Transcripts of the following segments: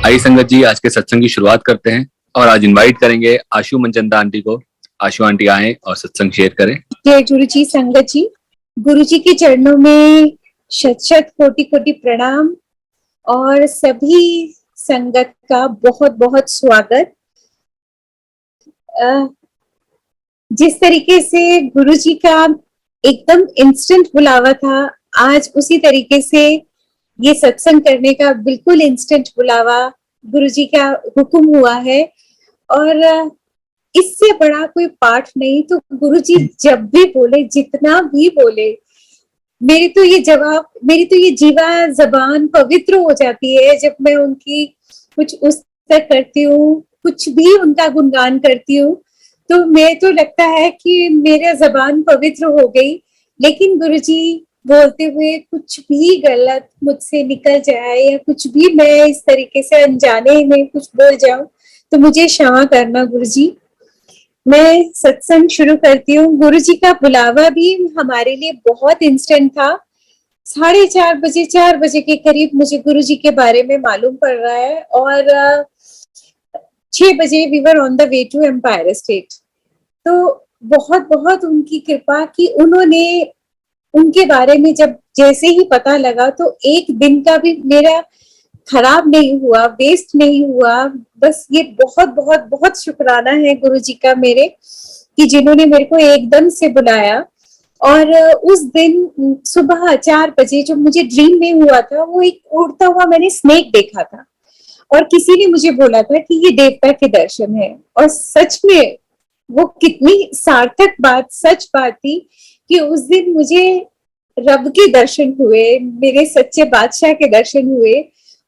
आई संगत जी, आज के सत्संग की शुरुआत करते हैं और आज इनवाइट करेंगे आशु मनचंदा आंटी को। आशु आंटी आए और सत्संग शेयर करें। जय गुरु जी। संगत जी, गुरु जी के चरणों में शत शत कोटि कोटि प्रणाम और सभी संगत का बहुत बहुत स्वागत। जिस तरीके से गुरु जी का एकदम इंस्टेंट बुलावा था, आज उसी तरीके से ये सत्संग करने का बिल्कुल इंस्टेंट बुलावा गुरु जी का हुक्म हुआ है। और इससे बड़ा कोई पाठ नहीं। तो गुरु जी जब भी बोले, जितना भी बोले, मेरी तो ये जीवा जबान पवित्र हो जाती है जब मैं उनकी कुछ उस तक करती हूँ, कुछ भी उनका गुणगान करती हूँ, तो मैं तो लगता है कि मेरा जबान पवित्र हो गई। लेकिन गुरु जी बोलते हुए कुछ भी गलत मुझसे निकल जाए या कुछ भी मैं इस तरीके से अनजाने में कुछ बोल जाऊं तो मुझे क्षमा करना गुरु जी। मैं सत्संग शुरू करती हूँ। गुरु जी का बुलावा भी हमारे लिए बहुत इंस्टेंट था। 4:30 बजे के करीब मुझे गुरु जी के बारे में मालूम पड़ रहा है और 6 बजे we were on the way to Empire State. तो बहुत बहुत उनकी कृपा कि उन्होंने उनके बारे में जब जैसे ही पता लगा तो एक दिन का भी मेरा खराब नहीं हुआ, वेस्ट नहीं हुआ। बस ये बहुत बहुत बहुत शुक्राना है गुरु जी का मेरे, कि जिन्होंने मेरे को एकदम से बुलाया। और उस दिन सुबह 4 बजे जो मुझे ड्रीम में हुआ था, वो एक उड़ता हुआ मैंने स्नेक देखा था और किसी ने मुझे बोला था कि ये देवता के दर्शन है। और सच में वो कितनी सार्थक बात, सच बात थी कि उस दिन मुझे रब के दर्शन हुए, मेरे सच्चे बादशाह के दर्शन हुए।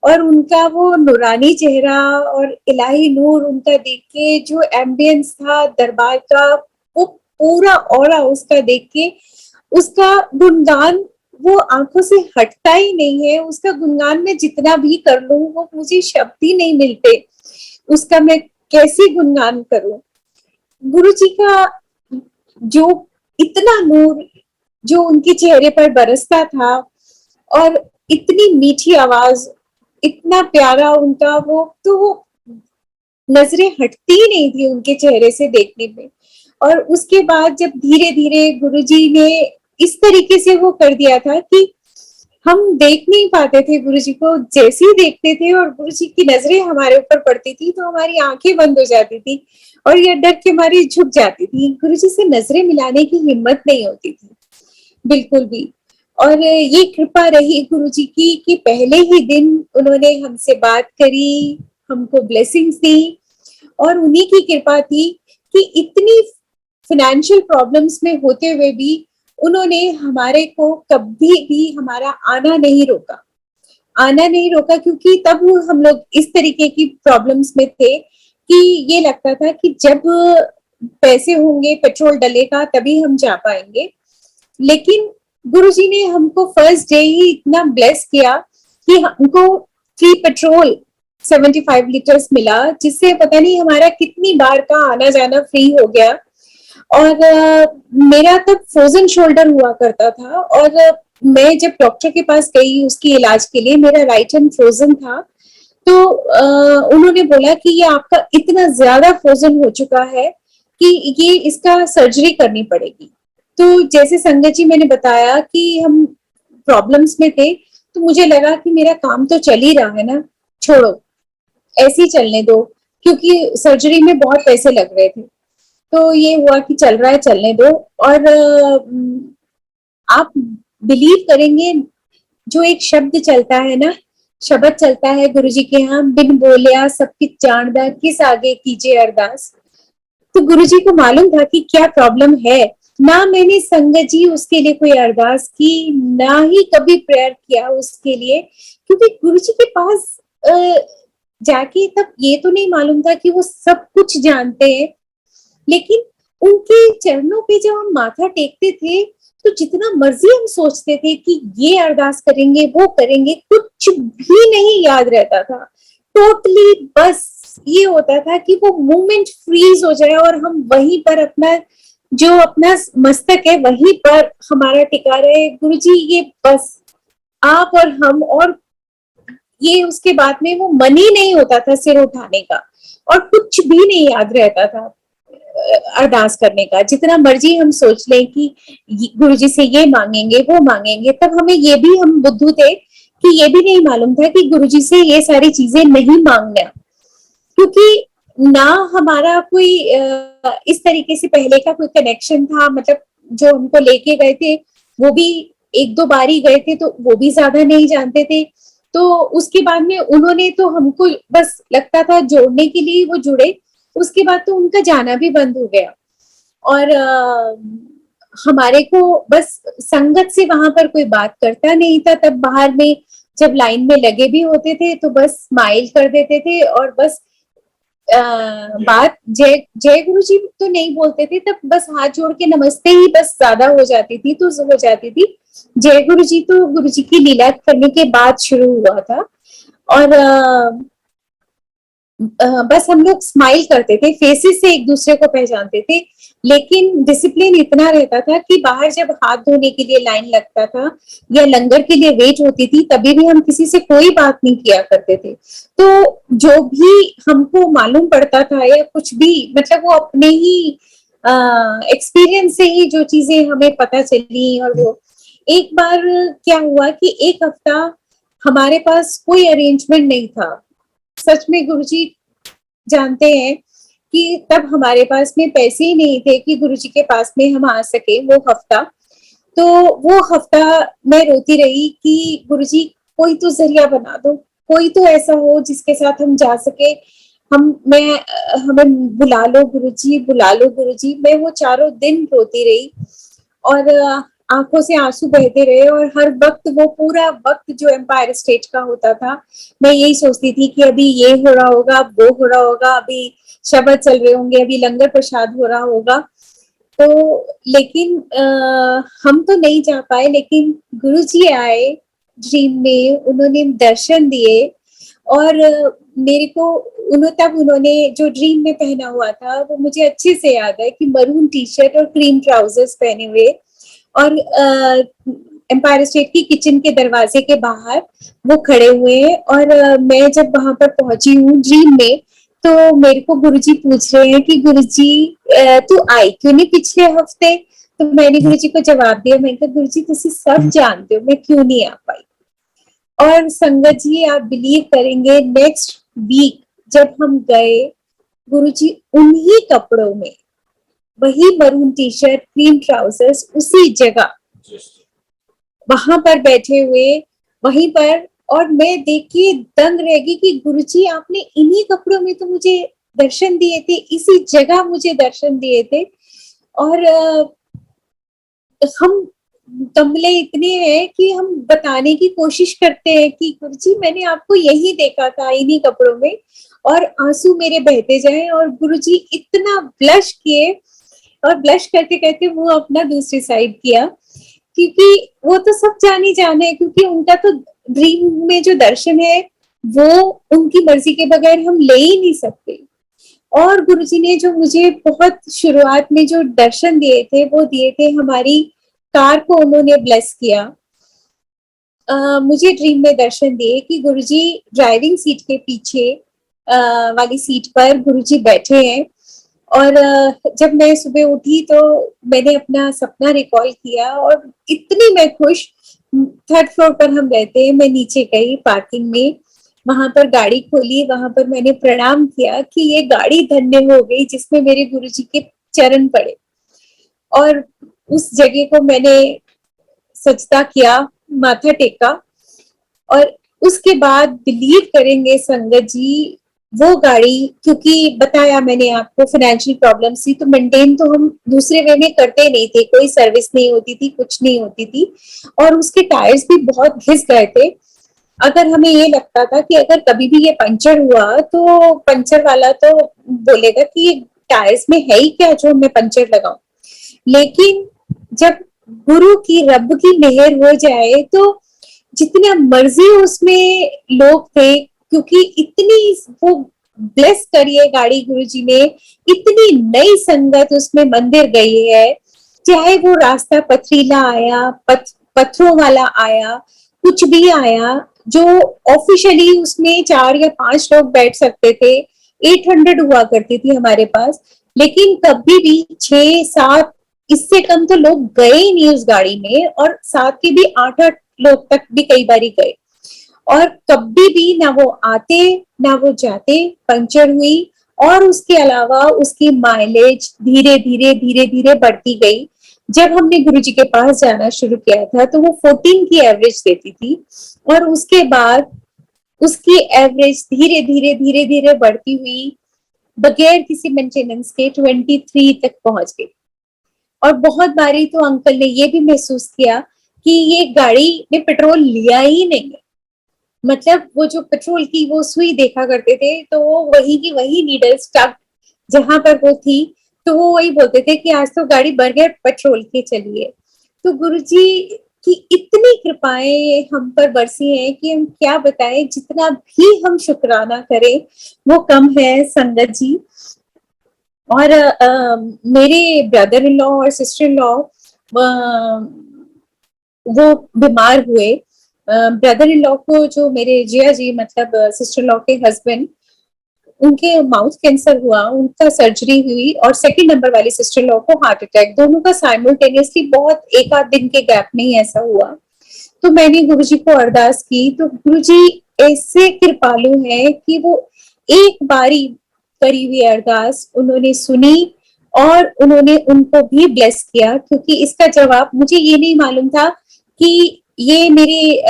और उनका वो नूरानी चेहरा और इलाही नूर उनका देख के, जो एम्बियंस था दरबार का, वो पूरा ऑरा उसका देख के, उसका गुणगान वो आंखों से हटता ही नहीं है। उसका गुणगान मैं जितना भी कर लूं, वो मुझे शब्द ही नहीं मिलते उसका मैं कैसे गुणगान करूं। गुरु जी का जो इतना नूर जो उनके चेहरे पर बरसता था और इतनी मीठी आवाज, इतना प्यारा उनका वो, तो वो नजरें हटती नहीं थी उनके चेहरे से देखने में। और उसके बाद जब धीरे धीरे गुरुजी ने इस तरीके से वो कर दिया था कि हम देख नहीं पाते थे गुरु जी को। जैसे ही देखते थे और गुरु जी की नजरें हमारे ऊपर पड़ती थी तो हमारी आंखें बंद हो जाती थी और ये डर के हमारी झुक जाती थी। गुरु जी से नजरें मिलाने की हिम्मत नहीं होती थी बिल्कुल भी। और ये कृपा रही गुरु जी की कि पहले ही दिन उन्होंने हमसे बात करी, हमको ब्लेसिंग्स दी। और उन्हीं की कृपा थी कि इतनी फाइनेंशियल प्रॉब्लम्स में होते हुए भी उन्होंने हमारे को कभी भी हमारा आना नहीं रोका, क्योंकि तब हम लोग इस तरीके की प्रॉब्लम्स में थे कि ये लगता था कि जब पैसे होंगे, पेट्रोल डलेगा, तभी हम जा पाएंगे। लेकिन गुरुजी ने हमको फर्स्ट डे ही इतना ब्लेस किया कि हमको फ्री पेट्रोल 75 लीटर्स मिला, जिससे पता नहीं हमारा कितनी बार का आना जाना फ्री हो गया। और मेरा तब फ्रोजन शोल्डर हुआ करता था और मैं जब डॉक्टर के पास गई उसकी इलाज के लिए, मेरा राइट हैंड फ्रोजन था। तो उन्होंने बोला कि ये आपका इतना ज्यादा फ्रोजन हो चुका है कि ये इसका सर्जरी करनी पड़ेगी। तो जैसे संगत जी मैंने बताया कि हम प्रॉब्लम्स में थे, तो मुझे लगा कि मेरा काम तो चल ही रहा है ना, छोड़ो ऐसे ही चलने दो, क्योंकि सर्जरी में बहुत पैसे लग रहे थे। तो ये हुआ कि चल रहा है, चलने दो। और आप बिलीव करेंगे, जो एक शब्द चलता है ना, शब्द चलता है गुरुजी के यहाँ, बिन बोलिया सब किछ जानदा, किस आगे कीजिए अरदास। तो गुरुजी को मालूम था कि क्या प्रॉब्लम है। ना मैंने संगत जी उसके लिए कोई अरदास की, ना ही कभी प्रेयर किया उसके लिए, क्योंकि गुरुजी के पास जाके तब ये तो नहीं मालूम था कि वो सब कुछ जानते हैं। लेकिन उनके चरणों पे जब हम माथा टेकते थे तो जितना मर्जी हम सोचते थे कि ये अरदास करेंगे, वो करेंगे, कुछ भी नहीं याद रहता था टोटली। बस ये होता था कि वो मोमेंट फ्रीज हो जाए और हम वहीं पर अपना मस्तक है वहीं पर हमारा टिका रहे। गुरुजी ये बस आप और हम, और ये उसके बाद में वो मन ही नहीं होता था सिर उठाने का, और कुछ भी नहीं याद रहता था अरदास करने का। जितना मर्जी हम सोच लें कि गुरु जी से ये मांगेंगे वो मांगेंगे, तब हमें ये भी, हम बुद्धू थे कि ये भी नहीं मालूम था कि गुरु जी से ये सारी चीजें नहीं मांगना, क्योंकि ना हमारा कोई इस तरीके से पहले का कोई कनेक्शन था। मतलब जो हमको लेके गए थे वो भी एक दो बार ही गए थे, तो वो भी ज्यादा नहीं जानते थे। तो उसके बाद में उन्होंने तो हमको बस लगता था जोड़ने के लिए वो जुड़े, उसके बाद तो उनका जाना भी बंद हो गया। और हमारे को बस संगत से वहां पर कोई बात करता नहीं था। तब बाहर में जब लाइन में लगे भी होते थे तो बस स्माइल कर देते थे, और बस बात जय जय गुरु जी तो नहीं बोलते थे तब, बस हाथ जोड़ के नमस्ते ही बस ज्यादा हो जाती थी, तो हो जाती थी। जय गुरु जी तो गुरु जी की लीला करने के बाद शुरू हुआ था। और बस हम लोग स्माइल करते थे, फेसेस से एक दूसरे को पहचानते थे, लेकिन डिसिप्लिन इतना रहता था कि बाहर जब हाथ धोने के लिए लाइन लगता था या लंगर के लिए वेट होती थी, तभी भी हम किसी से कोई बात नहीं किया करते थे। तो जो भी हमको मालूम पड़ता था या कुछ भी, मतलब वो अपने ही एक्सपीरियंस से ही जो चीजें हमें पता चली। और वो एक बार क्या हुआ कि एक हफ्ता हमारे पास कोई अरेंजमेंट नहीं था। सच में गुरुजी जानते हैं कि तब हमारे पास में पैसे ही नहीं थे कि गुरुजी के पास में हम आ सके वो हफ्ता। तो वो हफ्ता मैं रोती रही कि गुरुजी कोई तो जरिया बना दो, कोई तो ऐसा हो जिसके साथ हम जा सके। हमें बुला लो गुरुजी, बुला लो गुरुजी। मैं वो चारों दिन रोती रही और आंखों से आंसू बहते रहे, और हर वक्त वो पूरा वक्त जो एम्पायर स्टेट का होता था, मैं यही सोचती थी कि अभी ये हो रहा होगा, अब वो हो रहा होगा, अभी शब्द चल रहे होंगे, अभी लंगर प्रसाद हो रहा होगा। तो लेकिन हम तो नहीं जा पाए, लेकिन गुरुजी आए ड्रीम में, उन्होंने दर्शन दिए। और मेरे को उन्होंने जो ड्रीम में पहना हुआ था वो मुझे अच्छे से याद है कि मरून टी शर्ट और क्रीम ट्राउजर्स पहने हुए, और एम्पायर स्टेट की किचन के दरवाजे के बाहर वो खड़े हुए हैं। और मैं जब वहां पर पहुंची हूँ ड्रीम में, तो मेरे को गुरुजी पूछ रहे हैं कि गुरुजी तू आई क्यों नहीं पिछले हफ्ते। तो मैंने गुरुजी को जवाब दिया, मैंने कहा गुरुजी तुसी सब जानते हो मैं क्यों नहीं आ पाई। और संगत जी आप बिलीव करेंगे, नेक्स्ट वीक जब हम गए, गुरुजी उन्हीं कपड़ों में, वही maroon T shirt cream trousers, उसी जगह वहां पर बैठे हुए वहीं पर। और मैं देख के दंग रह गई कि गुरुजी आपने इन्हीं कपड़ों में तो मुझे दर्शन दिए थे, इसी जगह मुझे दर्शन दिए थे। और हम कमले इतने हैं कि हम बताने की कोशिश करते हैं कि गुरुजी मैंने आपको यही देखा था इन्हीं कपड़ों में, और आंसू मेरे बहते जाए। और गुरुजी इतना ब्लश किए, और ब्लश करते करते वो अपना दूसरी साइड किया, क्योंकि वो तो सब जानी जाने, क्योंकि उनका तो ड्रीम में जो दर्शन है वो उनकी मर्जी के बगैर हम ले ही नहीं सकते। और गुरुजी ने जो मुझे बहुत शुरुआत में जो दर्शन दिए थे वो दिए थे, हमारी कार को उन्होंने ब्लेस किया। मुझे ड्रीम में दर्शन दिए कि गुरुजी ड्राइविंग सीट के पीछे वाली सीट पर गुरुजी बैठे हैं। और जब मैं सुबह उठी तो मैंने अपना सपना रिकॉल किया, और इतनी मैं खुश। थर्ड फ्लोर पर हम रहते हैं, मैं नीचे गई पार्किंग में, वहां पर गाड़ी खोली, वहां पर मैंने प्रणाम किया कि ये गाड़ी धन्य हो गई जिसमें मेरे गुरुजी के चरण पड़े। और उस जगह को मैंने सजदा किया, माथा टेका। और उसके बाद बिलीव करेंगे संगत जी, वो गाड़ी, क्योंकि बताया मैंने आपको फाइनेंशियल प्रॉब्लम थी, तो मेंटेन तो हम दूसरे वे में करते नहीं थे, कोई सर्विस नहीं होती थी, कुछ नहीं होती थी। और उसके टायर्स भी बहुत घिस गए थे। अगर हमें ये लगता था कि अगर कभी भी ये पंचर हुआ तो पंचर वाला तो बोलेगा कि ये टायर्स में है ही क्या जो मैं पंचर लगाऊं। लेकिन जब गुरु की रब की मेहर हो जाए तो जितना मर्जी उसमें लोग थे, क्योंकि इतनी वो ब्लेस करिए गाड़ी गुरुजी ने, इतनी नई संगत उसमें मंदिर गई है। चाहे वो रास्ता पथरीला आया, पत्थरों वाला आया, कुछ भी आया, जो ऑफिशियली उसमें 4 या 5 लोग बैठ सकते थे, 800 हुआ करती थी हमारे पास, लेकिन कभी भी 6-7 इससे कम तो लोग गए ही नहीं उस गाड़ी में, और साथ के भी 8-8 लोग तक भी कई बार गए, और कभी भी ना वो आते ना वो जाते, पंचर हुई। और उसके अलावा उसकी माइलेज धीरे धीरे बढ़ती गई। जब हमने गुरुजी के पास जाना शुरू किया था तो वो 14 की एवरेज देती थी, और उसके बाद उसकी एवरेज धीरे धीरे बढ़ती हुई बगैर किसी मेंटेनेंस के 23 तक पहुंच गई। और बहुत बारी तो अंकल ने ये भी महसूस किया कि ये गाड़ी में पेट्रोल लिया ही नहीं है। मतलब वो जो पेट्रोल की वो सुई देखा करते थे, तो वो वही की वही नीडल स्टक जहां पर वो थी, तो वो वही बोलते थे कि आज तो गाड़ी बगैर पेट्रोल के चली है। तो गुरुजी की इतनी कृपाएं हम पर बरसी हैं कि हम क्या बताएं, जितना भी हम शुक्राना करें वो कम है संगत जी। और मेरे ब्रदर इन लॉ और सिस्टर इन लॉ वो बीमार हुए। ब्रदर इन लॉ को, जो मेरे जिया जी मतलब सिस्टर लॉ के हस्बैंड, उनके माउथ कैंसर हुआ, उनका सर्जरी हुई, और सेकंड नंबर वाली सिस्टर लॉ को हार्ट अटैक, दोनों का साइमल्टेनियसली बहुत एक आध दिन के गैप में ही ऐसा हुआ। तो मैंने गुरुजी को अरदास की, तो गुरुजी ऐसे कृपालु हैं कि वो एक बारी करी हुई अरदास उन्होंने सुनी, और उन्होंने उनको भी ब्लेस किया। क्योंकि इसका जवाब मुझे ये नहीं मालूम था कि ये मेरे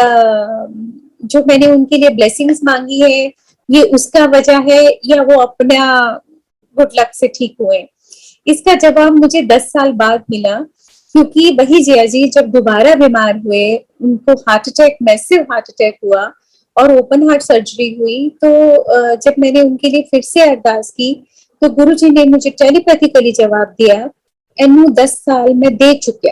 जो मैंने उनके लिए ब्लेसिंग्स मांगी है ये उसका वजह है, या वो अपना गुड लक से ठीक हुए। इसका जवाब मुझे 10 साल बाद मिला, क्योंकि वही जया जी जब दोबारा बीमार हुए, उनको heart attack, massive heart attack हुआ और ओपन हार्ट सर्जरी हुई। तो जब मैंने उनके लिए फिर से अरदास की तो गुरु जी ने मुझे टेलीपैथिकली जवाब दिया, एनू 10 साल में दे चुके।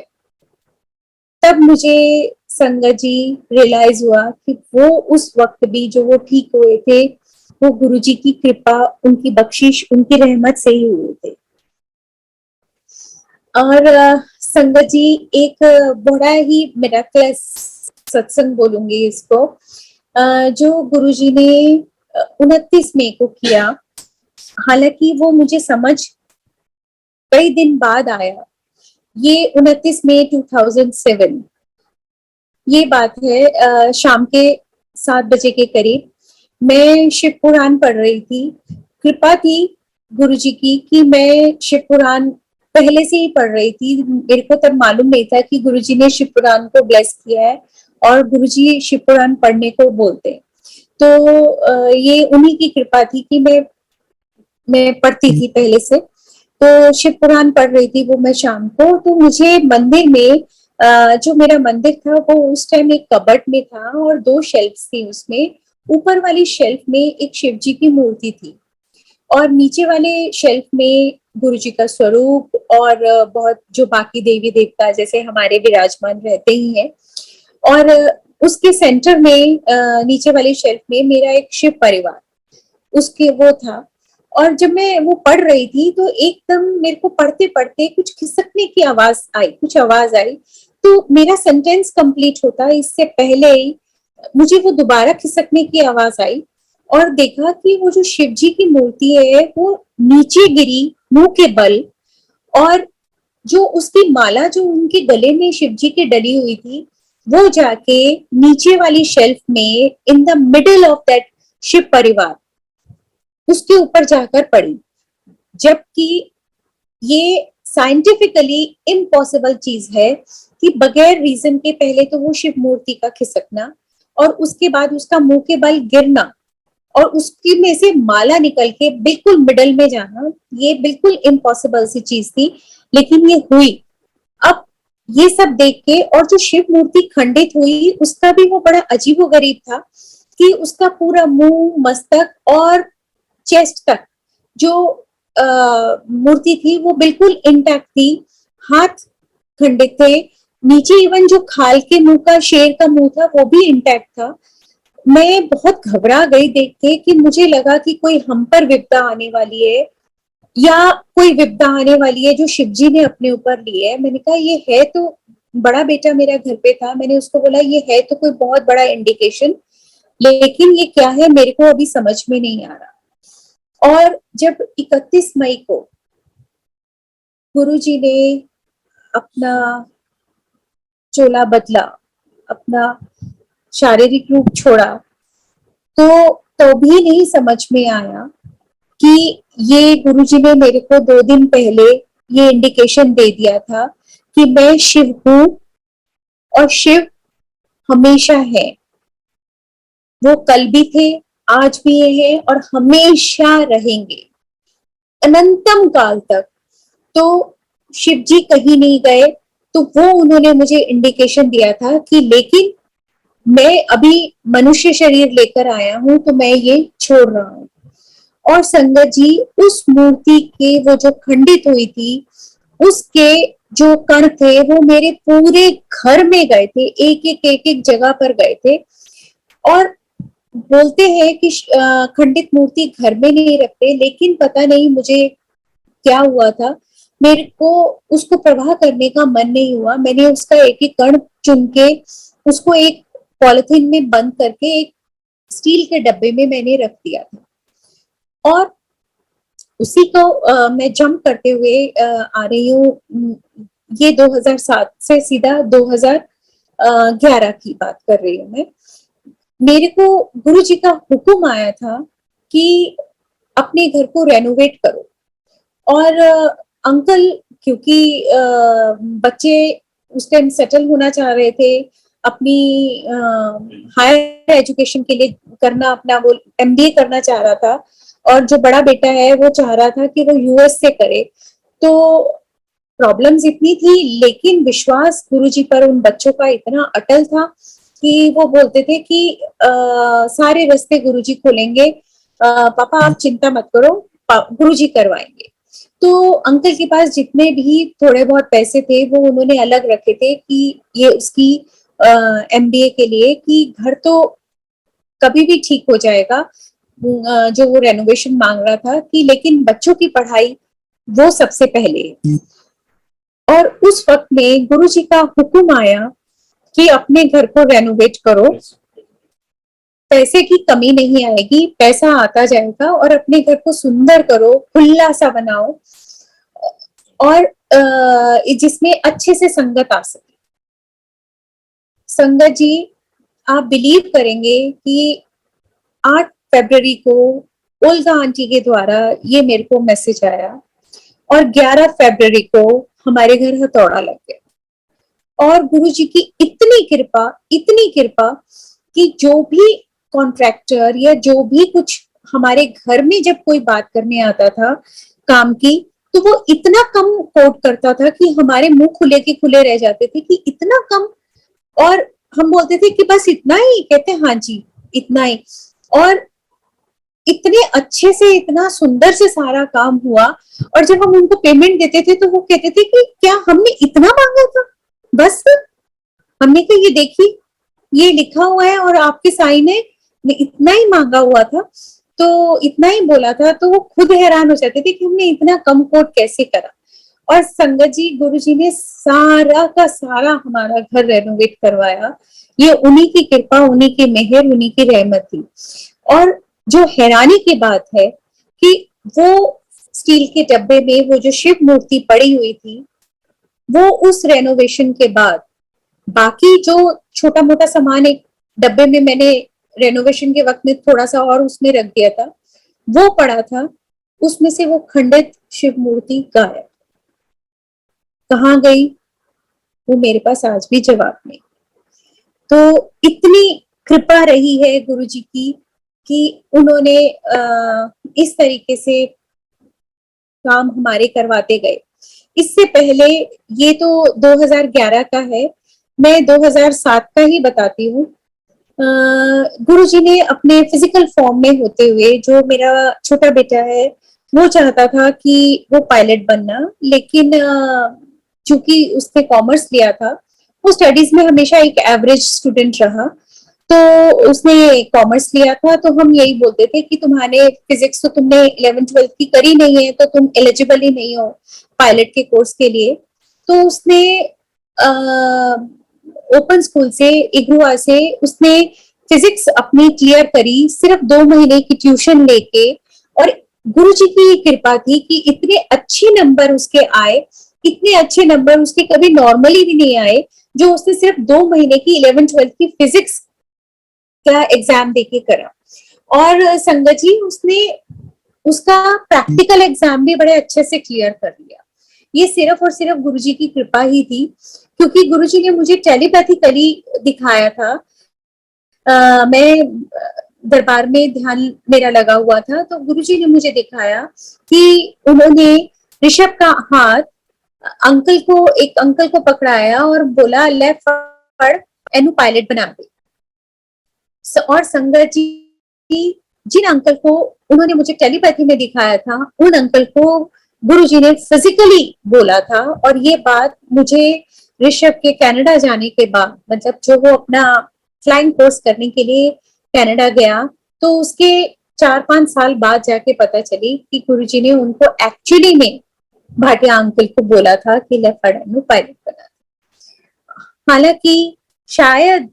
तब मुझे संगत जी रियलाइज हुआ कि वो उस वक्त भी जो वो ठीक हुए थे वो गुरुजी की कृपा, उनकी बख्शिश, उनकी रहमत से ही हुए थे। और संगत जी एक बड़ा ही मिराकलस सत्संग बोलूंगी इसको, जो गुरुजी ने 29 मई को किया। हालांकि वो मुझे समझ कई दिन बाद आया। ये 29 मई 2007 ये बात है। शाम के 7 बजे के करीब मैं शिव पुराण पढ़ रही थी। कृपा थी गुरुजी की कि मैं शिव पुराण पहले से ही पढ़ रही थी। मेरे को तब मालूम नहीं था कि गुरुजी ने शिव पुराण को ब्लेस किया है और गुरुजी शिव पुराण पढ़ने को बोलते हैं। तो ये उन्हीं की कृपा थी कि मैं पढ़ती थी पहले से। तो शिव पुराण पढ़ रही थी वो मैं शाम को। तो मुझे मंदिर में जो मेरा मंदिर था वो उस टाइम एक कबर्ड में था और 2 शेल्फ्स थी उसमें। ऊपर वाली शेल्फ में एक शिव जी की मूर्ति थी और नीचे वाले शेल्फ में गुरु जी का स्वरूप और बहुत जो बाकी देवी देवता जैसे हमारे विराजमान रहते ही हैं। और उसके सेंटर में नीचे वाली शेल्फ में मेरा एक शिव परिवार उसके वो था। और जब मैं वो पढ़ रही थी तो एकदम मेरे को पढ़ते पढ़ते कुछ खिसकने की आवाज आई, कुछ आवाज आई। तो मेरा सेंटेंस कंप्लीट होता इससे पहले ही मुझे वो दोबारा खिसकने की आवाज आई और देखा कि वो जो शिव जी की मूर्ति है वो नीचे गिरी मुंह के बल, और जो उसकी माला जो उनके गले में शिव जी की डली हुई थी वो जाके नीचे वाली शेल्फ में in the middle of that Shiv परिवार उसके ऊपर जाकर पड़ी। जबकि ये साइंटिफिकली इम्पॉसिबल चीज है कि बगैर रीजन के पहले तो वो शिव मूर्ति का खिसकना और उसके बाद उसका मुंह के बल गिरना और उसकी में से माला निकल के बिल्कुल मिडल में जाना, ये बिल्कुल इम्पॉसिबल सी चीज थी, लेकिन ये हुई। अब ये सब देख के और जो शिव मूर्ति खंडित हुई उसका भी वो बड़ा अजीबोगरीब था कि उसका पूरा मुंह, मस्तक और चेस्ट तक जो मूर्ति थी वो बिल्कुल इंटैक्ट थी। हाथ खंडित थे, नीचे इवन जो खाल के मुंह का शेर का मुंह था वो भी इंटैक्ट था। मैं बहुत घबरा गई देख के कि मुझे लगा कि कोई हम पर विपदा आने वाली है या कोई विपदा आने वाली है जो शिवजी ने अपने ऊपर ली है। मैंने कहा ये है तो, बड़ा बेटा मेरा घर पे था, मैंने उसको बोला ये है तो कोई बहुत बड़ा इंडिकेशन। लेकिन ये क्या है मेरे को अभी समझ में नहीं आ रहा। और जब 31 मई को गुरुजी ने अपना चोला बदला, अपना शारीरिक रूप छोड़ा, तो भी नहीं समझ में आया कि ये गुरुजी ने मेरे को 2 दिन पहले ये इंडिकेशन दे दिया था कि मैं शिव हूं और शिव हमेशा है। वो कल भी थे, आज भी हैं और हमेशा रहेंगे अनंतम काल तक। तो शिव जी कहीं नहीं गए। तो वो उन्होंने मुझे इंडिकेशन दिया था कि लेकिन मैं अभी मनुष्य शरीर लेकर आया हूं तो मैं ये छोड़ रहा हूं। और संगत जी, उस मूर्ति के वो जो खंडित हुई थी, उसके जो कण थे वो मेरे पूरे घर में गए थे, एक एक जगह पर गए थे। और बोलते हैं कि खंडित मूर्ति घर में नहीं रखते, लेकिन पता नहीं मुझे क्या हुआ था, मेरे को उसको प्रवाह करने का मन नहीं हुआ। मैंने उसका एक एक कण चुन के उसको एक पॉलिथीन में बंद करके एक स्टील के डब्बे में मैंने रख दिया था। और उसी को मैं जंप करते हुए आ रही हूँ। ये 2007 से सीधा 2011 की बात कर रही हूँ मैं। मेरे को गुरु जी का हुक्म आया था कि अपने घर को रेनोवेट करो। और अंकल, क्योंकि बच्चे उस टाइम सेटल होना चाह रहे थे, अपनी हायर एजुकेशन के लिए करना, अपना वो एमबीए करना चाह रहा था। और जो बड़ा बेटा है वो चाह रहा था कि वो यूएस से करे। तो प्रॉब्लम्स इतनी थी, लेकिन विश्वास गुरुजी पर उन बच्चों का इतना अटल था कि वो बोलते थे कि सारे रास्ते गुरुजी खोलेंगे, पापा आप चिंता मत करो, गुरुजी करवाएंगे। तो अंकल के पास जितने भी थोड़े बहुत पैसे थे वो उन्होंने अलग रखे थे कि ये उसकी एमबीए के लिए, कि घर तो कभी भी ठीक हो जाएगा, जो वो रेनोवेशन मांग रहा था, कि लेकिन बच्चों की पढ़ाई वो सबसे पहले। और उस वक्त में गुरुजी का हुक्म आया कि अपने घर को रेनोवेट करो, पैसे की कमी नहीं आएगी, पैसा आता जाएगा, और अपने घर को सुंदर करो, खुला सा बनाओ, और जिसमें अच्छे से संगत आ सके। संगत जी, आप बिलीव करेंगे कि 8 फरवरी को ओल्गा आंटी के द्वारा ये मेरे को मैसेज आया, और 11 फरवरी को हमारे घर हथौड़ा लग गया। और गुरुजी की इतनी कृपा कि जो भी कॉन्ट्रैक्टर या जो भी कुछ हमारे घर में जब कोई बात करने आता था काम की, तो वो इतना कम कोट करता था कि हमारे मुंह खुले के खुले रह जाते थे कि इतना कम। और हम बोलते थे कि बस इतना ही, कहते हाँ जी इतना ही। और इतने अच्छे से, इतना सुंदर से सारा काम हुआ। और जब हम उनको पेमेंट देते थे तो वो कहते थे कि क्या हमने इतना मांगा था? बस हमने कहा ये देखिए, ये लिखा हुआ है और आपके साइन है, इतना ही मांगा हुआ था, तो इतना ही बोला था। तो वो खुद हैरान हो जाते थे कि हमने इतना कम कोट कैसे करा। और संगत जी, गुरुजी ने सारा का सारा हमारा घर रेनोवेट करवाया। ये उन्हीं की कृपा, उन्हीं की मेहर, उन्हीं की रहमत थी। और जो हैरानी की बात है कि वो स्टील के डब्बे में वो जो शिव मूर्ति पड़ी हुई थी, वो उस रेनोवेशन के बाद बाकी जो छोटा मोटा सामान एक डब्बे में मैंने रेनोवेशन के वक्त में थोड़ा सा और उसमें रख दिया था, वो पड़ा था। उसमें से वो खंडित शिव मूर्ति गायब। कहाँ गई वो मेरे पास आज भी जवाब नहीं। तो इतनी कृपा रही है गुरुजी की कि उन्होंने इस तरीके से काम हमारे करवाते गए। इससे पहले, ये तो 2011 का है, मैं 2007 का ही बताती हूँ। गुरुजी ने अपने फिजिकल फॉर्म में होते हुए, जो मेरा छोटा बेटा है वो चाहता था कि वो पायलट बनना, लेकिन चूंकि उसने कॉमर्स लिया था, वो स्टडीज में हमेशा एक एवरेज स्टूडेंट रहा, तो उसने कॉमर्स लिया था। तो हम यही बोलते थे कि तुम्हारे फिजिक्स तो तुमने 11th-12th की करी नहीं है, तो तुम एलिजिबल ही नहीं हो पायलट के कोर्स के लिए। तो उसने ओपन स्कूल से, इग्रुआ से उसने फिजिक्स अपनी क्लियर करी सिर्फ 2 महीने की ट्यूशन लेके। और गुरुजी की ये कृपा थी कि इतने अच्छे नंबर उसके आए, इतने अच्छे नंबर उसके कभी नॉर्मली भी नहीं आए, जो उसने सिर्फ 2 महीने की 11th-12th की फिजिक्स का एग्जाम देके करा। और संगत जी उसने उसका प्रैक्टिकल एग्जाम भी बड़े अच्छे से क्लियर कर लिया। ये सिर्फ और सिर्फ गुरुजी की कृपा ही थी, क्योंकि गुरुजी ने मुझे टेलीपैथिकली दिखाया था। मैं दरबार में ध्यान मेरा लगा हुआ था, तो गुरुजी ने मुझे दिखाया कि उन्होंने ऋषभ का हाथ एक अंकल को पकड़ाया और बोला ले फड़ एनु पायलट बना दे। और संगत जी जिन अंकल को उन्होंने मुझे टेलीपैथी में दिखाया था, उन अंकल को गुरुजी ने फिजिकली बोला था। और ये बात मुझे ऋषभ के कनाडा जाने के बाद, मतलब जो वो अपना फ्लाइंग कोर्स करने के लिए कनाडा गया, तो उसके 4-5 साल बाद जाके पता चली कि गुरुजी ने उनको एक्चुअली में भाटिया अंकल को बोला था कि ले फड़ानु पायलट बना। हालांकि शायद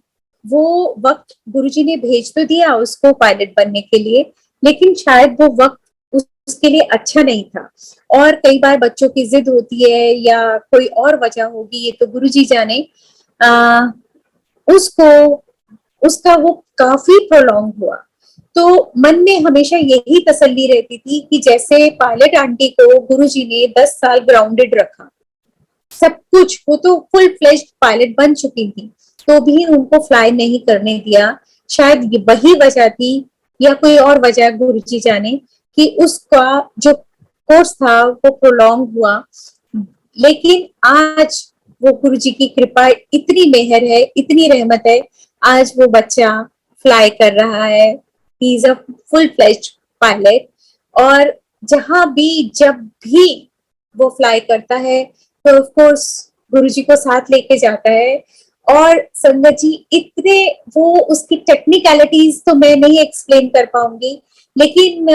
वो वक्त गुरुजी ने भेज तो दिया उसको पायलट बनने के लिए, लेकिन शायद वो वक्त उसके लिए अच्छा नहीं था। और कई बार बच्चों की जिद होती है या कोई और वजह होगी, ये तो गुरुजी जाने। उसको उसका वो काफी प्रोलॉन्ग हुआ। तो मन में हमेशा यही तसल्ली रहती थी कि जैसे पायलट आंटी को गुरुजी ने 10 साल ग्राउंडेड रखा, सब कुछ, वो तो फुल फ्लेज्ड पायलट बन चुकी थी, तो भी उनको फ्लाई नहीं करने दिया। शायद वही वजह थी या कोई और वजह गुरुजी जाने कि उसका जो कोर्स था वो प्रोलॉन्ग हुआ। लेकिन आज वो गुरुजी की कृपा, इतनी मेहर है, इतनी रहमत है, आज वो बच्चा फ्लाई कर रहा है। He is a full fledged pilot. और जहां भी जब भी वो फ्लाई करता है तो ऑफ कोर्स गुरुजी को साथ लेके जाता है। और संगत जी इतने वो उसकी टेक्निकलिटीज तो मैं नहीं एक्सप्लेन कर पाऊंगी, लेकिन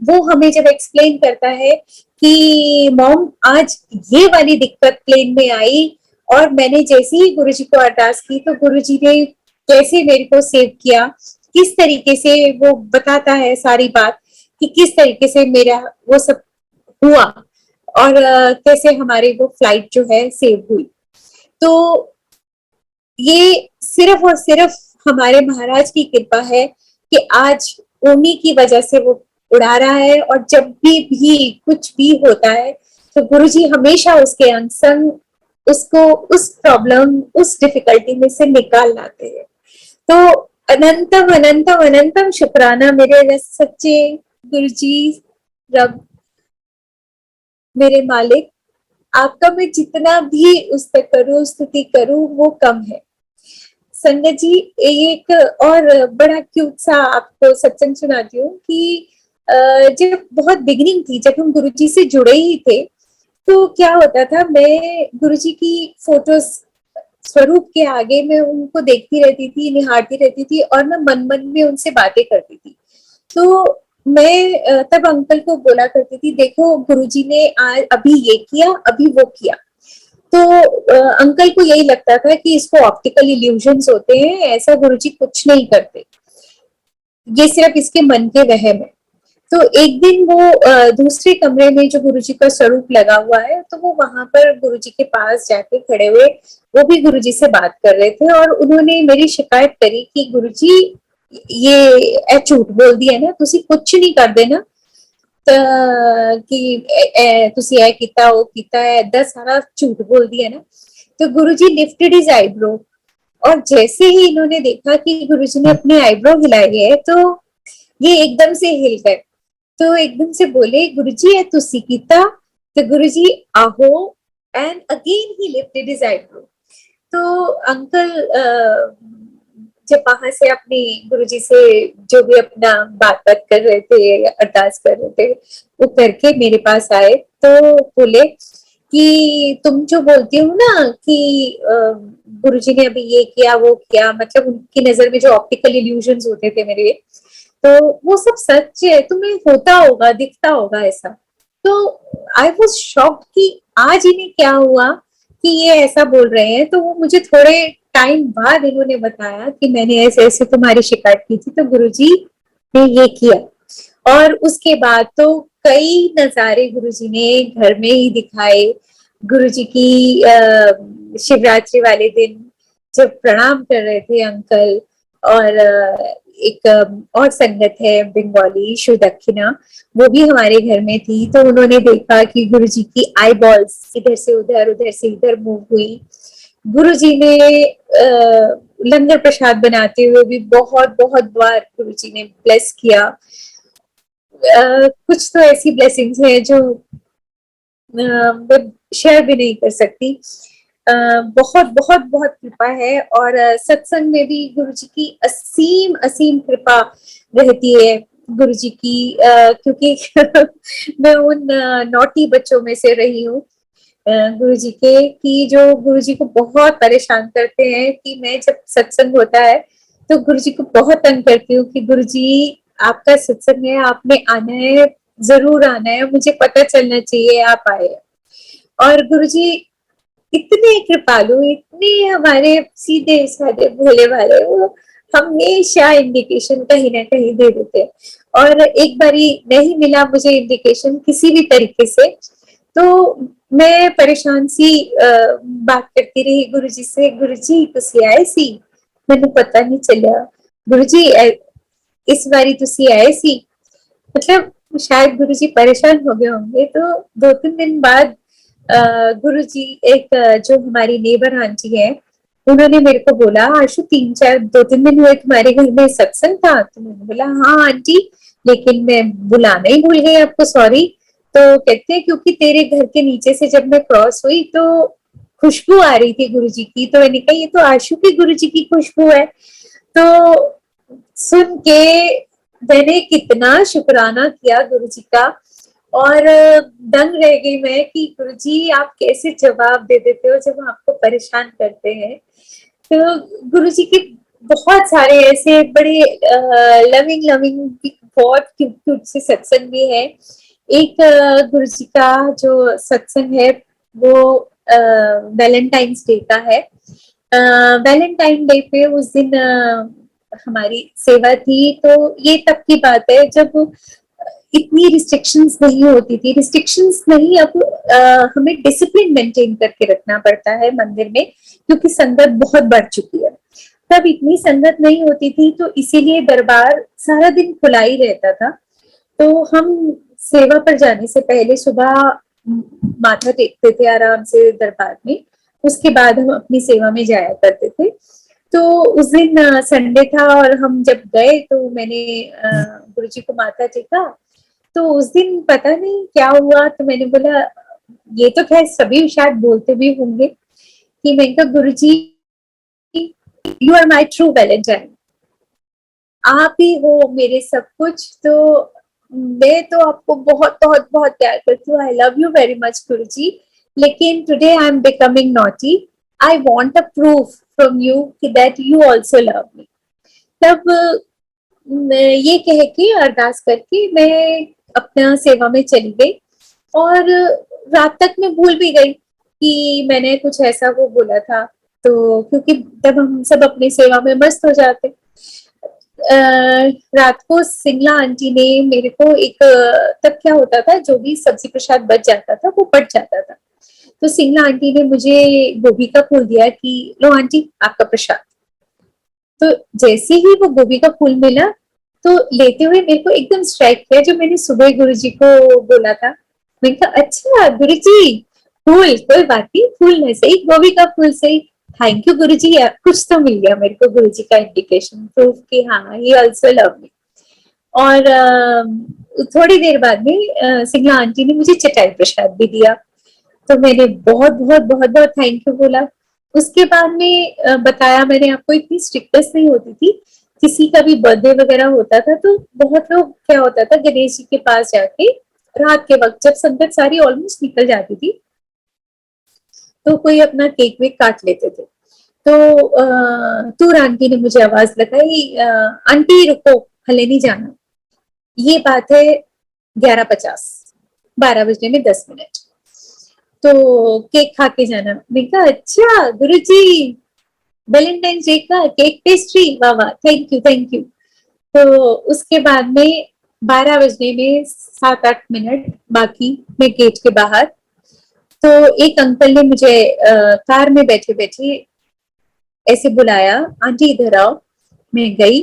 वो हमें जब एक्सप्लेन करता है कि मॉम आज ये वाली दिक्कत प्लेन में आई और मैंने जैसे ही गुरुजी को अरदास की तो गुरुजी ने कैसे मेरे को सेव किया, किस तरीके से वो बताता है सारी बात कि किस तरीके से मेरा वो सब हुआ और कैसे हमारी वो फ्लाइट जो है सेव हुई। तो ये सिर्फ और सिर्फ हमारे महाराज की कृपा है कि आज उन्हीं की वजह से वो उड़ा रहा है। और जब भी कुछ भी होता है तो गुरुजी हमेशा उसके अंग संग उसको उस प्रॉब्लम, उस डिफिकल्टी में से निकाल लाते हैं। तो अनंतम अनंतम अनंतम शुक्राना मेरे सच्चे गुरुजी, रब, मेरे मालिक। आपका मैं जितना भी उस करूं, स्तुति करूं, वो कम है। संगत जी एक और बड़ा क्यूट सा आपको सत्संग सुनाती हूँ कि जब बहुत बिगिनिंग थी, जब हम गुरुजी से जुड़े ही थे, तो क्या होता था, मैं गुरुजी की फोटोज स्वरूप के आगे मैं उनको देखती रहती थी, निहारती रहती थी और मैं मन मन में उनसे बातें करती थी। तो मैं तब अंकल को बोला करती थी, देखो गुरुजी ने आज अभी ये किया, अभी वो किया। तो अंकल को यही लगता था कि इसको ऑप्टिकल इल्यूजन्स होते हैं, ऐसा गुरुजी कुछ नहीं करते, ये सिर्फ इसके मन के वहम है। तो एक दिन वो दूसरे कमरे में जो गुरुजी का स्वरूप लगा हुआ है, तो वो वहां पर गुरुजी के पास जाके खड़े हुए, वो भी गुरुजी से बात कर रहे थे और उन्होंने मेरी शिकायत करी कि गुरुजी ये झूठ बोल दिया ना, तुसी कुछ नहीं कर देना कि तुसी ऐ कीता वो कीता है, ऐदा सारा झूठ बोल दिया ना। तो गुरुजी लिफ्टेड हिज आईब्रो और जैसे ही इन्होंने देखा कि गुरुजी ने अपने आईब्रो हिलाए है तो ये एकदम से हिल गए। तो एकदम से बोले, गुरुजी है तुसी कीता? तो गुरुजी आहो, and again he lifted his eyebrow. तो अंकल जब वहां से अपनी गुरुजी से जो भी अपना बात कर रहे थे, अरदास कर रहे थे, वो करके मेरे पास आए तो बोले कि तुम जो बोलती हो ना कि गुरुजी ने अभी ये किया वो किया, मतलब उनकी नजर में जो ऑप्टिकल इल्यूजन्स होते थे मेरे, तो वो सब सच है, तुम्हें होता होगा, दिखता होगा ऐसा। तो आई वाज शॉक्ड कि आज इन्हें क्या हुआ कि ये ऐसा बोल रहे हैं। तो वो मुझे थोड़े टाइम बाद इन्होंने बताया कि मैंने ऐसे ऐसे तुम्हारी शिकायत की थी, तो गुरुजी ने ये किया। और उसके बाद तो कई नजारे गुरुजी ने घर में ही दिखाए। गुरुजी की शिवरात्रि वाले दिन जब प्रणाम कर रहे थे अंकल, और एक और संगत है बंगाली सुदक्षिणा, वो भी हमारे घर में थी, तो उन्होंने देखा कि गुरुजी की आई बॉल्स इधर से उधर, उधर से इधर मूव हुई। गुरुजी ने लंगर प्रसाद बनाते हुए भी बहुत बहुत बार गुरुजी ने ब्लेस किया। कुछ तो ऐसी ब्लेसिंग्स हैं जो मैं शेयर भी नहीं कर सकती। बहुत बहुत बहुत कृपा है, और सत्संग में भी गुरुजी की असीम असीम कृपा रहती है गुरुजी की, क्योंकि मैं उन नॉटी बच्चों में से रही हूँ गुरुजी के, कि जो गुरुजी को बहुत परेशान करते हैं कि मैं जब सत्संग होता है तो गुरुजी को बहुत तंग करती हूँ कि गुरुजी आपका सत्संग है, आपने आना है, जरूर आना है, मुझे पता चलना चाहिए आप आए। और गुरुजी इतने कृपालु, इतने हमारे सीधे साधे भोले वाले, वो हमेशा इंडिकेशन कहीं ना कहीं दे देते हैं। और एक बारी नहीं मिला मुझे इंडिकेशन किसी भी तरीके से, तो मैं परेशान सी बात करती रही गुरुजी से, गुरुजी तुसी आए सी, मैंने पता नहीं चलिया, गुरुजी इस बारी तुसी आए सी। मतलब शायद गुरुजी परेशान हो गए होंगे। तो 2-3 दिन बाद गुरुजी, एक जो हमारी नेबर आंटी है, उन्होंने मेरे को बोला, आशु 2-3 दिन हुए तुम्हारे घर में सत्संग था? तो मैंने बोला हाँ आंटी, लेकिन मैं बुलाना ही भूल गई आपको, सॉरी। तो कहते हैं क्योंकि तेरे घर के नीचे से जब मैं क्रॉस हुई तो खुशबू आ रही थी गुरुजी की, तो मैंने कहा ये तो आशु की गुरुजी की खुशबू है। तो सुन के मैंने कितना शुक्राना किया गुरुजी का, और दंग रह गई मैं कि गुरुजी आप कैसे जवाब दे देते हो जब आपको परेशान करते हैं। तो गुरुजी के बहुत सारे ऐसे बड़े लविंग लविंग बहुत क्यूट क्यूट से सत्संग भी है। एक गुरुजी का जो सत्संग है वो वैलेंटाइंस डे का है। वैलेंटाइन डे पे उस दिन हमारी सेवा थी, तो ये तब की बात है जब इतनी रिस्ट्रिक्शंस नहीं होती थी। रिस्ट्रिक्शंस नहीं, अब हमें डिसिप्लिन मेंटेन करके रखना पड़ता है मंदिर में, क्योंकि संगत बहुत बढ़ चुकी है। तब इतनी संगत नहीं होती थी, तो इसीलिए दरबार सारा दिन खुला ही रहता था। तो हम सेवा पर जाने से पहले सुबह माथा टेकते थे आराम से दरबार में, उसके बाद हम अपनी सेवा में जाया करते थे। तो उस दिन संडे था, और हम जब गए तो मैंने गुरुजी को माथा टेका। तो उस दिन पता नहीं क्या हुआ, तो मैंने बोला, ये तो खैर सभी शायद बोलते भी होंगे कि मैं कहा Guruji you are my true valentine, आप ही हो मेरे सब कुछ। तो मैं तो आपको बहुत बहुत बहुत प्यार करती हूँ, I love you very much Guruji, लेकिन today I am becoming naughty, I want a proof from you that you also love me. तब ये कह के अरदास करके मैं अपना सेवा में चली गई, और रात तक मैं भूल भी गई कि मैंने कुछ ऐसा वो बोला था। तो क्योंकि तब हम सब अपनी सेवा में मस्त हो जाते। रात को सिंगला आंटी ने मेरे को एक, तब क्या होता था, जो भी सब्जी प्रसाद बच जाता था वो बच जाता था, तो सिंगला आंटी ने मुझे गोभी का फूल दिया कि लो आंटी आपका प्रसाद। तो जैसे ही वो गोभी का फूल मिला, तो लेते हुए मेरे को एकदम स्ट्राइक किया जो मैंने सुबह गुरुजी को बोला था। मैंने कहा अच्छा गुरुजी, फूल कोई बात नहीं, फूल नहीं सही, गोभी का फूल सही, थैंक यू गुरुजी, कुछ तो मिल गया मेरे को गुरुजी का इंडिकेशन, प्रूफ कि हाँ ही आल्सो लव मी। और थोड़ी देर बाद में सिंगला आंटी ने मुझे चटाई प्रसाद भी दिया, तो मैंने बहुत बहुत बहुत बहुत थैंक यू बोला। उसके बाद में बताया मैंने आपको, इतनी स्ट्रिक्टनेस नहीं होती थी। किसी का भी बर्थडे वगैरह होता था तो बहुत लोग, क्या होता था, गणेश जी के पास जाके रात के वक्त जब संगत सारी ऑलमोस्ट निकल जाती थी, तो कोई अपना केक वेक काट लेते थे। तो तूर आंटी ने मुझे आवाज लगाई, आंटी रुको, हले नहीं जाना। ये बात है 11:50, 12 बजने में 10 मिनट। तो केक खा के जाना। मैं कहा अच्छा गुरुजी, वैलेंटाइन डे का केक पेस्ट्री, वाह वाह, थैंक यू थैंक यू। तो उसके बाद में 12 बजने में 7-8 मिनट बाकी, मैं गेट के बाहर, तो एक अंकल ने मुझे कार में बैठे बैठे ऐसे बुलाया, आंटी इधर आओ। मैं गई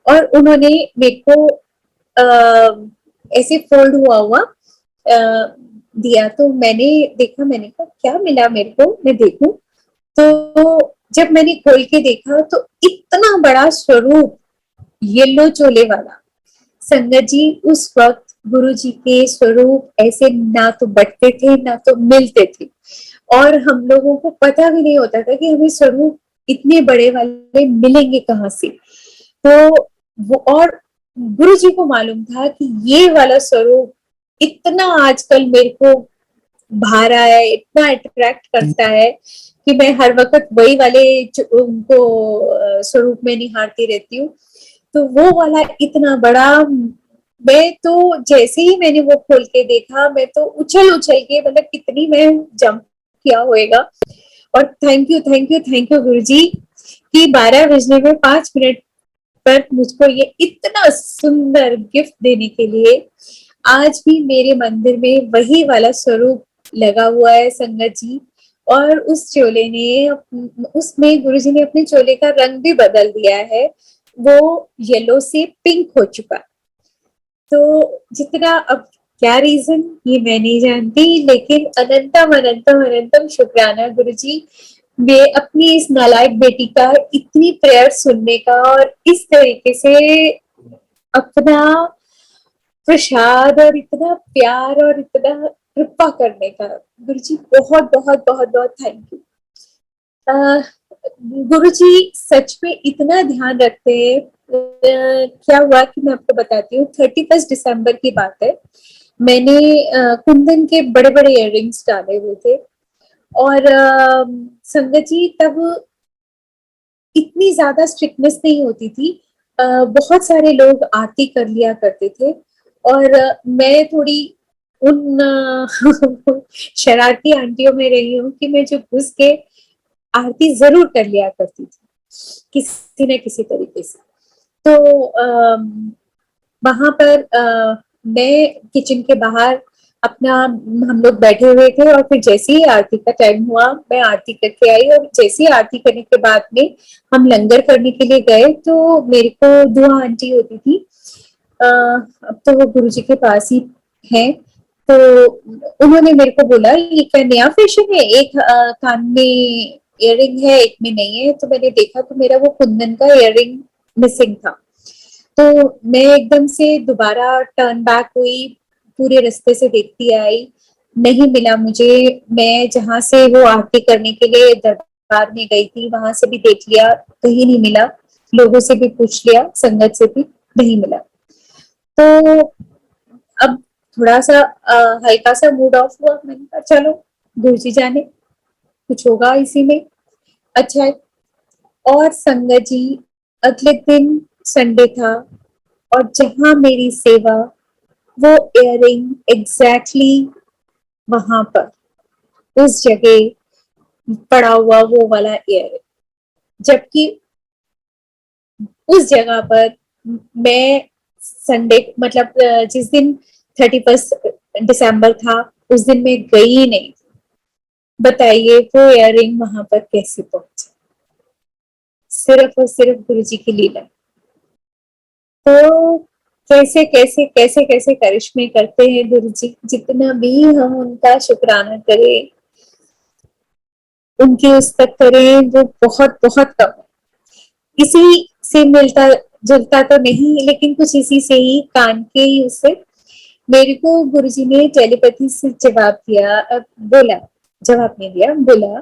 और उन्होंने मेरे को ऐसे फोल्ड हुआ हुआ दिया। तो मैंने देखा, मैंने कहा क्या मिला मेरे को, मैं देखूं। तो जब मैंने खोल के देखा तो इतना बड़ा स्वरूप, येलो चोले वाला। संगत जी, उस वक्त गुरु जी के स्वरूप ऐसे ना तो बढ़ते थे ना तो मिलते थे, और हम लोगों को पता भी नहीं होता था कि हमें स्वरूप इतने बड़े वाले मिलेंगे कहाँ से। तो वो, और गुरु जी को मालूम था कि ये वाला स्वरूप इतना आजकल मेरे को भा रहा है, इतना अट्रैक्ट करता है कि मैं हर वक्त वही वाले उनको स्वरूप में निहारती रहती हूँ। तो वो वाला इतना बड़ा, मैं तो जैसे ही मैंने वो खोल के देखा, मैं तो उछल उछल के, मतलब कितनी मैं जंप किया होएगा। और thank you thank you thank you गुरु जी कि 12 बजने में 5 मिनट पर मुझको ये इतना सुंदर गिफ्ट देने के लिए। आज भी मेरे मंदिर में वही वाला स्वरूप लगा हुआ है संगत जी। और उस चोले ने, उसमें गुरुजी ने अपने चोले का रंग भी बदल दिया है, वो येलो से पिंक हो चुका। तो जितना, अब क्या रीजन ये मैं नहीं जानती, लेकिन अनंतम अनंतम अनंतम शुक्राना गुरुजी, वे अपनी इस नालायक बेटी का इतनी प्रेयर सुनने का और इस तरीके से अपना प्रसाद और इतना प्यार और इतना कृपा करने का। गुरुजी बहुत बहुत बहुत बहुत थैंक यू। गुरुजी सच में इतना ध्यान रखते हैं। क्या हुआ कि मैं आपको बताती हूँ, 31 दिसंबर की बात है। मैंने कुंदन के बड़े बड़े इयररिंग्स डाले हुए थे, और संगत जी तब इतनी ज्यादा स्ट्रिक्टनेस नहीं होती थी। बहुत सारे लोग आरती कर लिया करते थे, और मैं थोड़ी उन शरारती आंटियों में रही हूँ कि मैं जो घुस के आरती जरूर कर लिया करती थी किसी न किसी तरीके से। तो वहां पर मैं किचन के बाहर अपना, हम लोग बैठे हुए थे, और फिर जैसे ही आरती का टाइम हुआ मैं आरती करके आई, और जैसे ही आरती करने के बाद में हम लंगर करने के लिए गए, तो मेरे को दुआ आंटी होती थी, अब तो वो गुरुजी के पास ही है। तो उन्होंने मेरे को बोला ये क्या नया फैशन है, एक कान में इयररिंग है एक में नहीं है। तो मैंने देखा तो मेरा वो कुंदन का इयररिंग मिसिंग था। तो मैं एकदम से दोबारा टर्न बैक हुई, पूरे रास्ते से देखती आई, नहीं मिला मुझे। मैं जहां से वो आरती करने के लिए दरबार में गई थी वहां से भी देख लिया, कहीं नहीं मिला। लोगों से भी पूछ लिया, संगत से भी नहीं मिला। तो अब थोड़ा सा हल्का सा मूड ऑफ हुआ। मैंने कहा चलो गुरुजी जाने, कुछ होगा इसी में, अच्छा है। और संगत जी, अगले दिन संडे था, और जहां मेरी सेवा, वो इयररिंग एग्जैक्टली वहां पर उस जगह पड़ा हुआ वो वाला इयररिंग, जबकि उस जगह पर मैं संडे, मतलब जिस दिन 31 दिसंबर था, उस दिन मैं गई ही नहीं। बताइए वो इयररिंग वहां पर कैसे पहुंचे, सिर्फ और सिर्फ गुरु जी की लीला। तो कैसे कैसे कैसे कैसे करिश्मे करते हैं गुरु जी, जितना भी हम उनका शुक्राना करें, उनकी उस तक करें, वो बहुत बहुत कम है। इसी से मिलता जुलता तो नहीं, लेकिन कुछ इसी से ही, कान के ही उससे मेरे को गुरुजी ने टेलीपैथी से जवाब दिया, बोला, जवाब नहीं दिया, बोला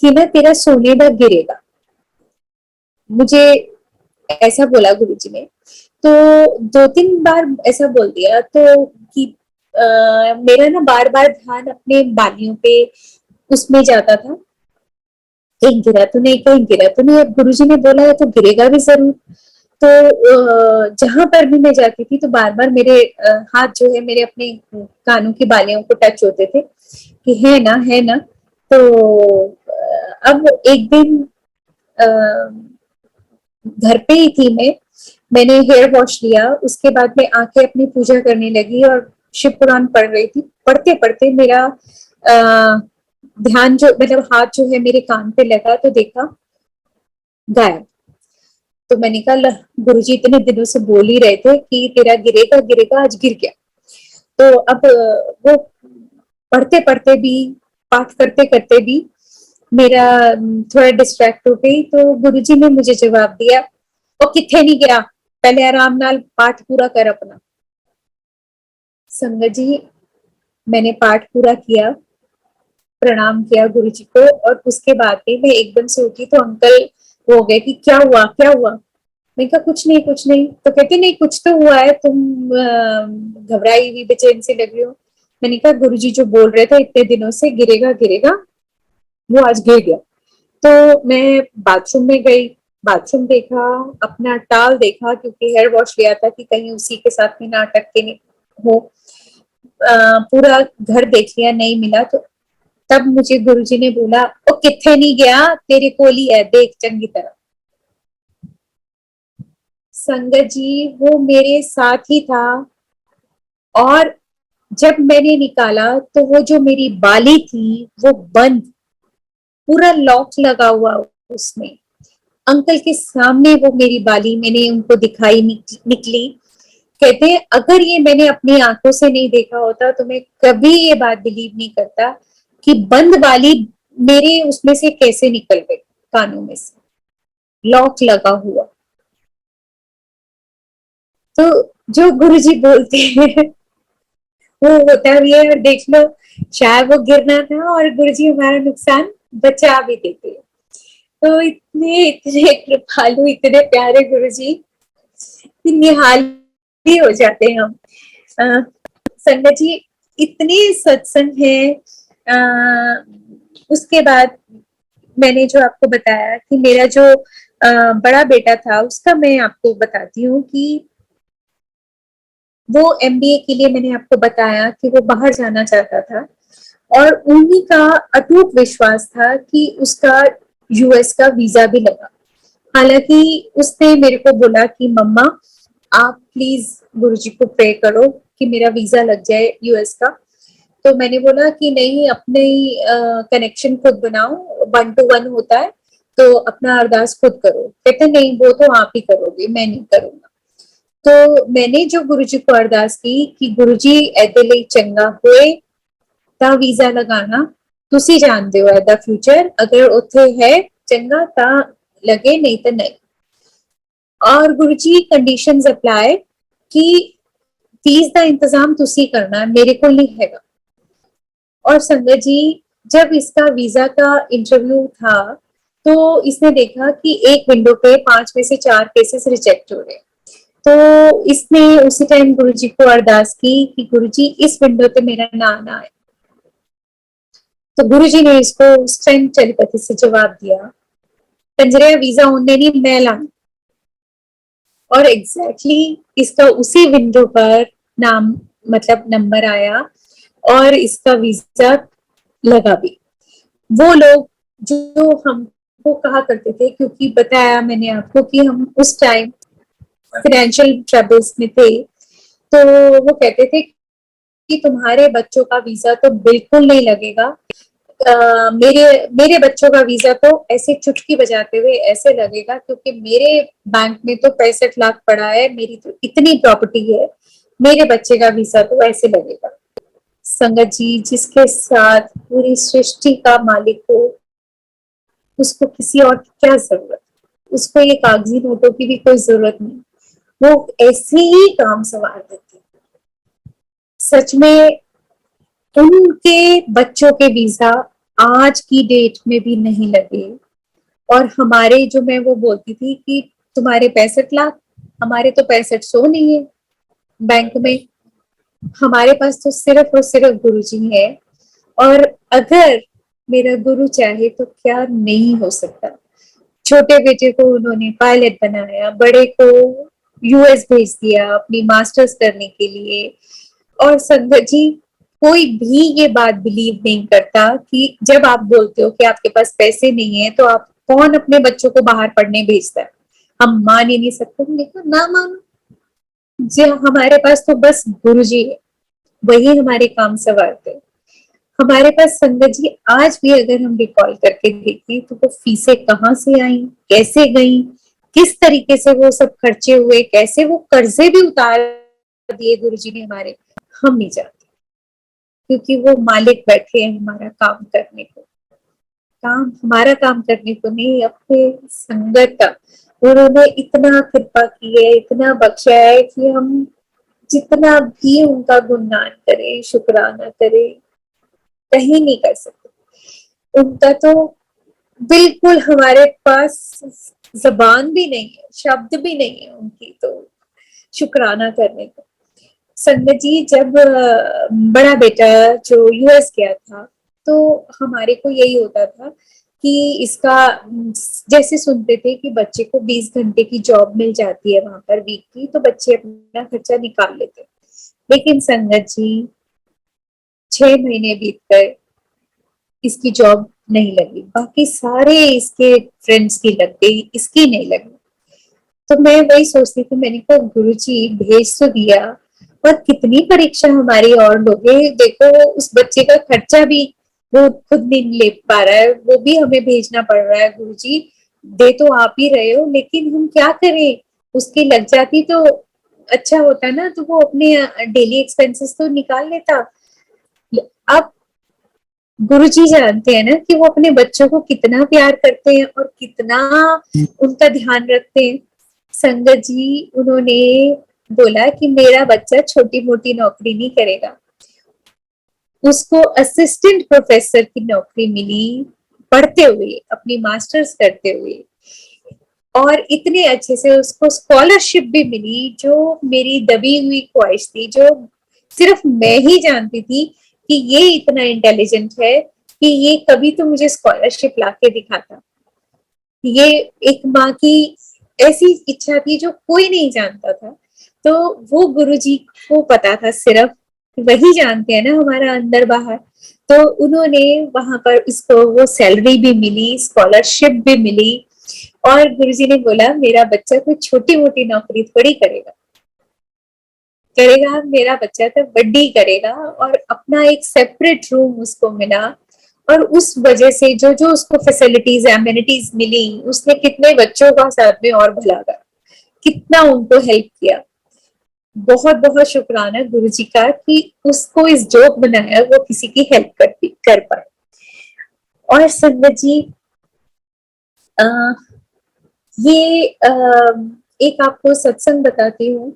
कि ना तेरा सोने का गिरेगा। मुझे ऐसा बोला गुरुजी ने। तो 2-3 बार ऐसा बोल दिया, तो कि मेरा ना बार बार ध्यान अपने बालियों पे उसमें जाता था, कहीं गिरा तो नहीं, कहीं गिरा तो नहीं। अब गुरुजी ने बोला है तो गिरेगा भी जरूर। तो जहां पर भी मैं जाती थी तो बार बार मेरे हाथ जो है मेरे अपने कानों की बालियों को टच होते थे कि है ना, है ना। तो अब एक दिन घर पे ही थी मैंने हेयर वॉश लिया, उसके बाद मैं आके अपनी पूजा करने लगी और शिव पुराण पढ़ रही थी। पढ़ते पढ़ते मेरा ध्यान जो मतलब हाथ जो है मेरे कान पे लगा तो देखा गायब। तो मैंने कहा गुरुजी इतने दिनों से बोल ही रहे थे कि तेरा गिरेगा गिरेगा, आज गिर गया। तो अब वो पढ़ते पढ़ते भी पाठ करते करते भी मेरा थोड़ा डिस्ट्रैक्ट हो गई। तो गुरुजी ने मुझे जवाब दिया, वो किथे नहीं गया, पहले आराम नाल पाठ पूरा कर अपना। संगत जी, मैंने पाठ पूरा किया, प्रणाम किया गुरुजी को, और उसके बाद में मैं एकदम से उठी तो अंकल हो गए कि क्या हुआ क्या हुआ। मैं कहा कुछ नहीं कुछ नहीं। तो कहते नहीं कुछ तो हुआ है, तुम घबराई हुई बेचैन से लग रही हो। मैंने कहा गुरुजी जो बोल रहे थे इतने दिनों से गिरेगा गिरेगा, वो आज गिर गया। तो मैं बाथरूम में गई, बाथरूम देखा, अपना टाल देखा क्योंकि हेयर वॉश लिया था कि कहीं उसी के साथ में ना अटक के नहीं हो। पूरा घर देख लिया, नहीं मिला। तो तब मुझे गुरुजी ने बोला, ओ किथे नहीं गया, तेरे कोल ही है, देख चंगी तरह। संगत जी, वो मेरे साथ ही था, और जब मैंने निकाला तो वो जो मेरी बाली थी वो बंद, पूरा लॉक लगा हुआ उसमें। अंकल के सामने वो मेरी बाली मैंने उनको दिखाई निकली। कहते हैं अगर ये मैंने अपनी आंखों से नहीं देखा होता तो मैं कभी ये बात बिलीव नहीं करता कि बंद बाली मेरे उसमें से कैसे निकल गई, कानों में से लॉक लगा हुआ। तो जो गुरुजी बोलते हैं वो होता भी है, और देख लो शायद वो गिरना था और गुरुजी हमारा नुकसान बचा भी देते हैं। तो इतने इतने कृपालु, इतने प्यारे गुरुजी, निहाली हो जाते हैं हम। संगत जी, इतने सत्संग है। उसके बाद मैंने जो आपको बताया कि मेरा जो बड़ा बेटा था उसका मैं आपको बताती हूँ कि वो एमबीए के लिए मैंने आपको बताया कि वो बाहर जाना चाहता था, और उन्हीं का अटूट विश्वास था कि उसका यूएस का वीजा भी लगा। हालांकि उसने मेरे को बोला कि मम्मा आप प्लीज गुरुजी को प्रे करो कि मेरा वीजा लग जाए यूएस का। तो मैंने बोला कि नहीं, अपने कनेक्शन खुद बनाओ, 1-to-1 होता है, तो अपना अरदास खुद करो। कहते नहीं वो तो आप ही करोगे, मैं नहीं करूंगा। तो मैंने जो गुरुजी को अरदास की कि गुरुजी एदे ਲਈ ਚੰਗਾ ਹੋਏ ਤਾਂ ਵੀਜ਼ਾ ਲਗਾਣਾ, ਤੁਸੀਂ ਜਾਣਦੇ ਹੋ ਐਦਾ ਫਿਊਚਰ, ਅਗਰ ਉੱਥੇ ਹੈ ਚੰਗਾ ਤਾਂ लगे, नहीं तो नहीं। और गुरुजी कंडीशंस अप्लाई कि फीस का इंतजाम तुसी करना, मेरे को नहीं हैगा। और संगत जी, जब इसका वीजा का इंटरव्यू था तो इसने देखा कि एक विंडो पे 5 में से 4 केसेस रिजेक्ट हो रहे। तो इसने उसी टाइम गुरुजी को अरदास की कि गुरुजी इस विंडो पे मेरा नाम ना आए। तो गुरुजी ने इसको उस टाइम टेलीपैथी से जवाब दिया, पंजरे वीजा होने नहीं मैं लाऊं। और एग्जैक्टली इसका उसी विंडो पर नाम मतलब नंबर आया और इसका वीजा लगा भी। वो लोग जो हमको कहा करते थे, क्योंकि बताया मैंने आपको कि हम उस टाइम फाइनेंशियल ट्रबल्स में थे, तो वो कहते थे कि तुम्हारे बच्चों का वीजा तो बिल्कुल नहीं लगेगा। मेरे बच्चों का वीजा तो ऐसे चुटकी बजाते हुए ऐसे लगेगा, क्योंकि मेरे बैंक में तो 65 लाख पड़ा है, मेरी तो इतनी प्रॉपर्टी है, मेरे बच्चे का वीजा तो ऐसे लगेगा। संगत जी, जिसके साथ पूरी सृष्टि का मालिक हो, उसको किसी और की क्या जरूरत, उसको ये कागजी नोटों की भी कोई जरूरत नहीं, वो ऐसे ही काम संवार देते। सच में उनके बच्चों के वीजा आज की डेट में भी नहीं लगे। और हमारे जो मैं वो बोलती थी कि तुम्हारे 65 लाख, हमारे तो 6500 नहीं है बैंक में, हमारे पास तो सिर्फ और सिर्फ गुरुजी है। और अगर मेरा गुरु चाहे तो क्या नहीं हो सकता। छोटे बेटे को उन्होंने पायलट बनाया, बड़े को यूएस भेज दिया अपनी मास्टर्स करने के लिए। और संगत जी, कोई भी ये बात बिलीव नहीं करता कि जब आप बोलते हो कि आपके पास पैसे नहीं है तो आप कौन अपने बच्चों को बाहर पढ़ने भेजता है? हम मान ही नहीं सकते। हमने कहा ना मानो जी, हमारे पास तो बस गुरुजी है, वही हमारे काम संवारते हैं। हमारे पास संगत जी आज भी अगर हम रिकॉल करके देखें तो वो फीसें कहाँ से आई, कैसे गई, किस तरीके से वो सब खर्चे हुए, कैसे वो कर्जे भी उतार दिए गुरुजी ने हमारे, हम नहीं जानते। क्योंकि वो मालिक बैठे हैं हमारा काम करने को, काम हमारा काम करने को नहीं, अपने संगत का। उन्होंने इतना कृपा की है, इतना बख्शा है कि हम जितना भी उनका गुणगान करें, शुक्राना करें, कहीं नहीं कर सकते। उनका तो बिल्कुल हमारे पास जबान भी नहीं है, शब्द भी नहीं है उनकी तो शुक्राना करने को। संगत जी जब बड़ा बेटा जो यूएस गया था तो हमारे को यही होता था कि इसका जैसे सुनते थे कि बच्चे को 20 घंटे की जॉब मिल जाती है वहां पर वीक की, तो बच्चे अपना खर्चा निकाल लेते। लेकिन संगत जी 6 महीने बीत गए, इसकी जॉब नहीं लगी, बाकी सारे इसके फ्रेंड्स की लग गई, इसकी नहीं लगी। तो मैं वही सोचती थी, मैंने कहा गुरु जी भेज तो दिया, और कितनी परीक्षा हमारी और लोगे, देखो उस बच्चे का खर्चा भी वो खुद नहीं ले पा रहा है, वो भी हमें भेजना पड़ रहा है। गुरु जी दे तो आप ही रहे हो, लेकिन हम क्या करें, उसकी लग जाती तो अच्छा होता ना, तो वो अपने डेली एक्सपेंसेस तो निकाल लेता। अब गुरुजी जानते हैं ना कि वो अपने बच्चों को कितना प्यार करते हैं और कितना उनका ध्यान रखते हैं। संगत जी उन्होंने बोला कि मेरा बच्चा छोटी मोटी नौकरी नहीं करेगा, उसको असिस्टेंट प्रोफेसर की नौकरी मिली पढ़ते हुए, अपनी मास्टर्स करते हुए, और इतने अच्छे से उसको स्कॉलरशिप भी मिली, जो मेरी दबी हुई ख्वाहिश थी, जो सिर्फ मैं ही जानती थी कि ये इतना इंटेलिजेंट है कि ये कभी तो मुझे स्कॉलरशिप लाके दिखाता। ये एक माँ की ऐसी इच्छा थी जो कोई नहीं जानता था, तो वो गुरुजी को पता था, सिर्फ वही जानते हैं ना हमारा अंदर बाहर। तो उन्होंने वहां पर इसको वो सैलरी भी मिली, स्कॉलरशिप भी मिली, और गुरुजी ने बोला मेरा बच्चा कोई छोटी मोटी नौकरी थोड़ी करेगा, करेगा मेरा बच्चा तो बड़ी करेगा। और अपना एक सेपरेट रूम उसको मिला, और उस वजह से जो जो उसको फैसिलिटीज एमिनिटीज मिली, उसने कितने बच्चों का साथ में और भला करा, कितना उनको हेल्प किया। बहुत बहुत शुक्राना गुरुजी का कि उसको इस जॉब बनाया, वो किसी की हेल्प कर पाए। और संगत जी आ, ये एक आपको सत्संग बताती हूँ,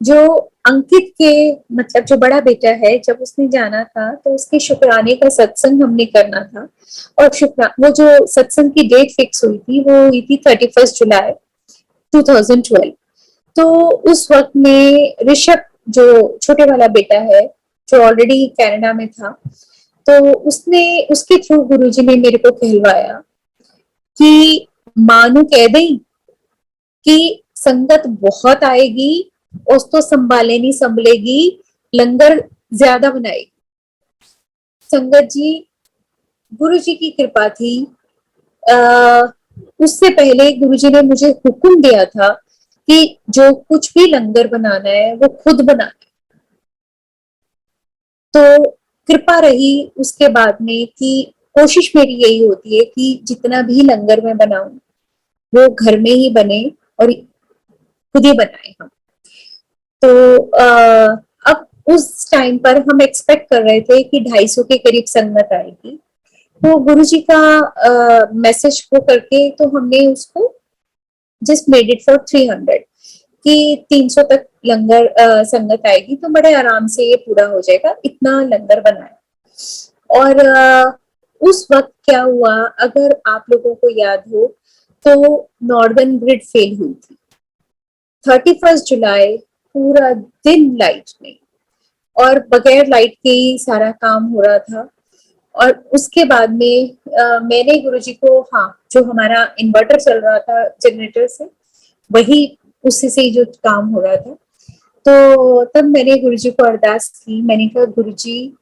जो अंकित के मतलब जो बड़ा बेटा है, जब उसने जाना था तो उसके शुक्राने का सत्संग हमने करना था। और वो जो सत्संग की डेट फिक्स हुई थी वो हुई थी 31 जुलाई 2012। तो उस वक्त में ऋषभ जो छोटे वाला बेटा है, जो ऑलरेडी कनाडा में था, तो उसने उसके थ्रू गुरुजी ने मेरे को कहलवाया कि मानू कह दें कि संगत बहुत आएगी, उसको संभाले नहीं संभलेगी, लंगर ज्यादा बनाएगी। संगत जी गुरु जी की कृपा थी। उससे पहले गुरु जी ने मुझे हुक्म दिया था कि जो कुछ भी लंगर बनाना है वो खुद बनाना है। तो कृपा रही उसके बाद में कि कोशिश मेरी यही होती है कि जितना भी लंगर मैं बनाऊं वो घर में ही बने और खुद ही बनाए हम। तो अब उस टाइम पर हम एक्सपेक्ट कर रहे थे कि 250 के करीब संगत आएगी। तो गुरुजी का मैसेज को करके तो हमने उसको जस्ट मेड इट फॉर 300 कि 300 तक लंगर संगत आएगी तो बड़े आराम से ये पूरा हो जाएगा, इतना लंगर बनाया। और उस वक्त क्या हुआ, अगर आप लोगों को याद हो तो नॉर्दर्न ग्रिड फेल हुई थी 31 जुलाई, पूरा दिन लाइट नहीं, और बगैर लाइट के ही सारा काम हो रहा था। और उसके बाद में मैंने गुरुजी को, हाँ जो हमारा इन्वर्टर चल रहा था जनरेटर से, वही उससे से जो काम हो रहा था, तो तब मैंने गुरुजी को अरदास की। मैंने कहा गुरुजी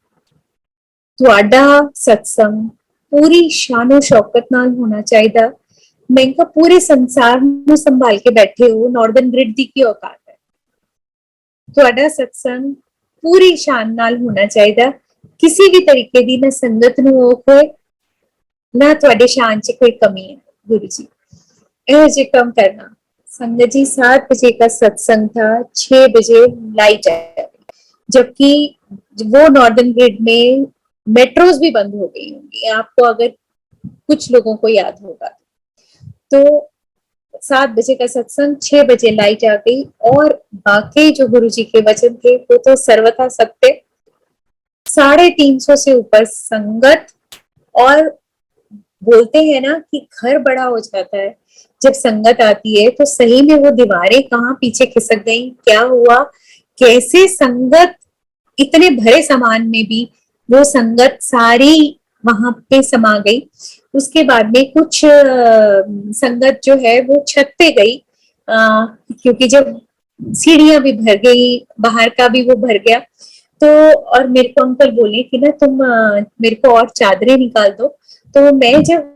तुहाडा सत्संग पूरी शानो शौकत नाल होना चाहिए, मैं कहा पूरे संसार ਨੂੰ संभाल के बैठे हो, नॉर्दर्न ग्रिड ਦੀ ਕੀ औकात है। ਤੁਹਾਡਾ सत्संग पूरी शान नाल होना चाहिए, किसी भी तरीके ਦੀ ना संगत ਨੂੰ ਔਖ ਹੋਏ ना ਤੁਹਾਡੇ शान च कोई कमी है। गुरु जी यह जो कम करना। संगत जी 7 बजे का सत्संग था, 6 बजे लाइट आई, जबकि वो नॉर्दर्न ग्रिड में मेट्रोज भी बंद हो गई होंगी, आपको अगर कुछ लोगों को याद होगा तो। 7 बजे का सत्संग, 6 बजे लाइट आ गई, और बाकी जो गुरु जी के वचन थे वो तो सर्वथा सत्य। 350 से ऊपर संगत, और बोलते हैं ना कि घर बड़ा हो जाता है जब संगत आती है, तो सही में वो दीवारें कहाँ पीछे खिसक गई, क्या हुआ, कैसे संगत इतने भरे सामान में भी वो संगत सारी वहां पे समा गई। उसके बाद में कुछ संगत जो है वो छत पे गई, क्योंकि जब सीढ़ियां भी भर गई, बाहर का भी वो भर गया। तो और मेरे को अंकल बोले कि ना तुम मेरे को और चादरें निकाल दो। तो मैं जब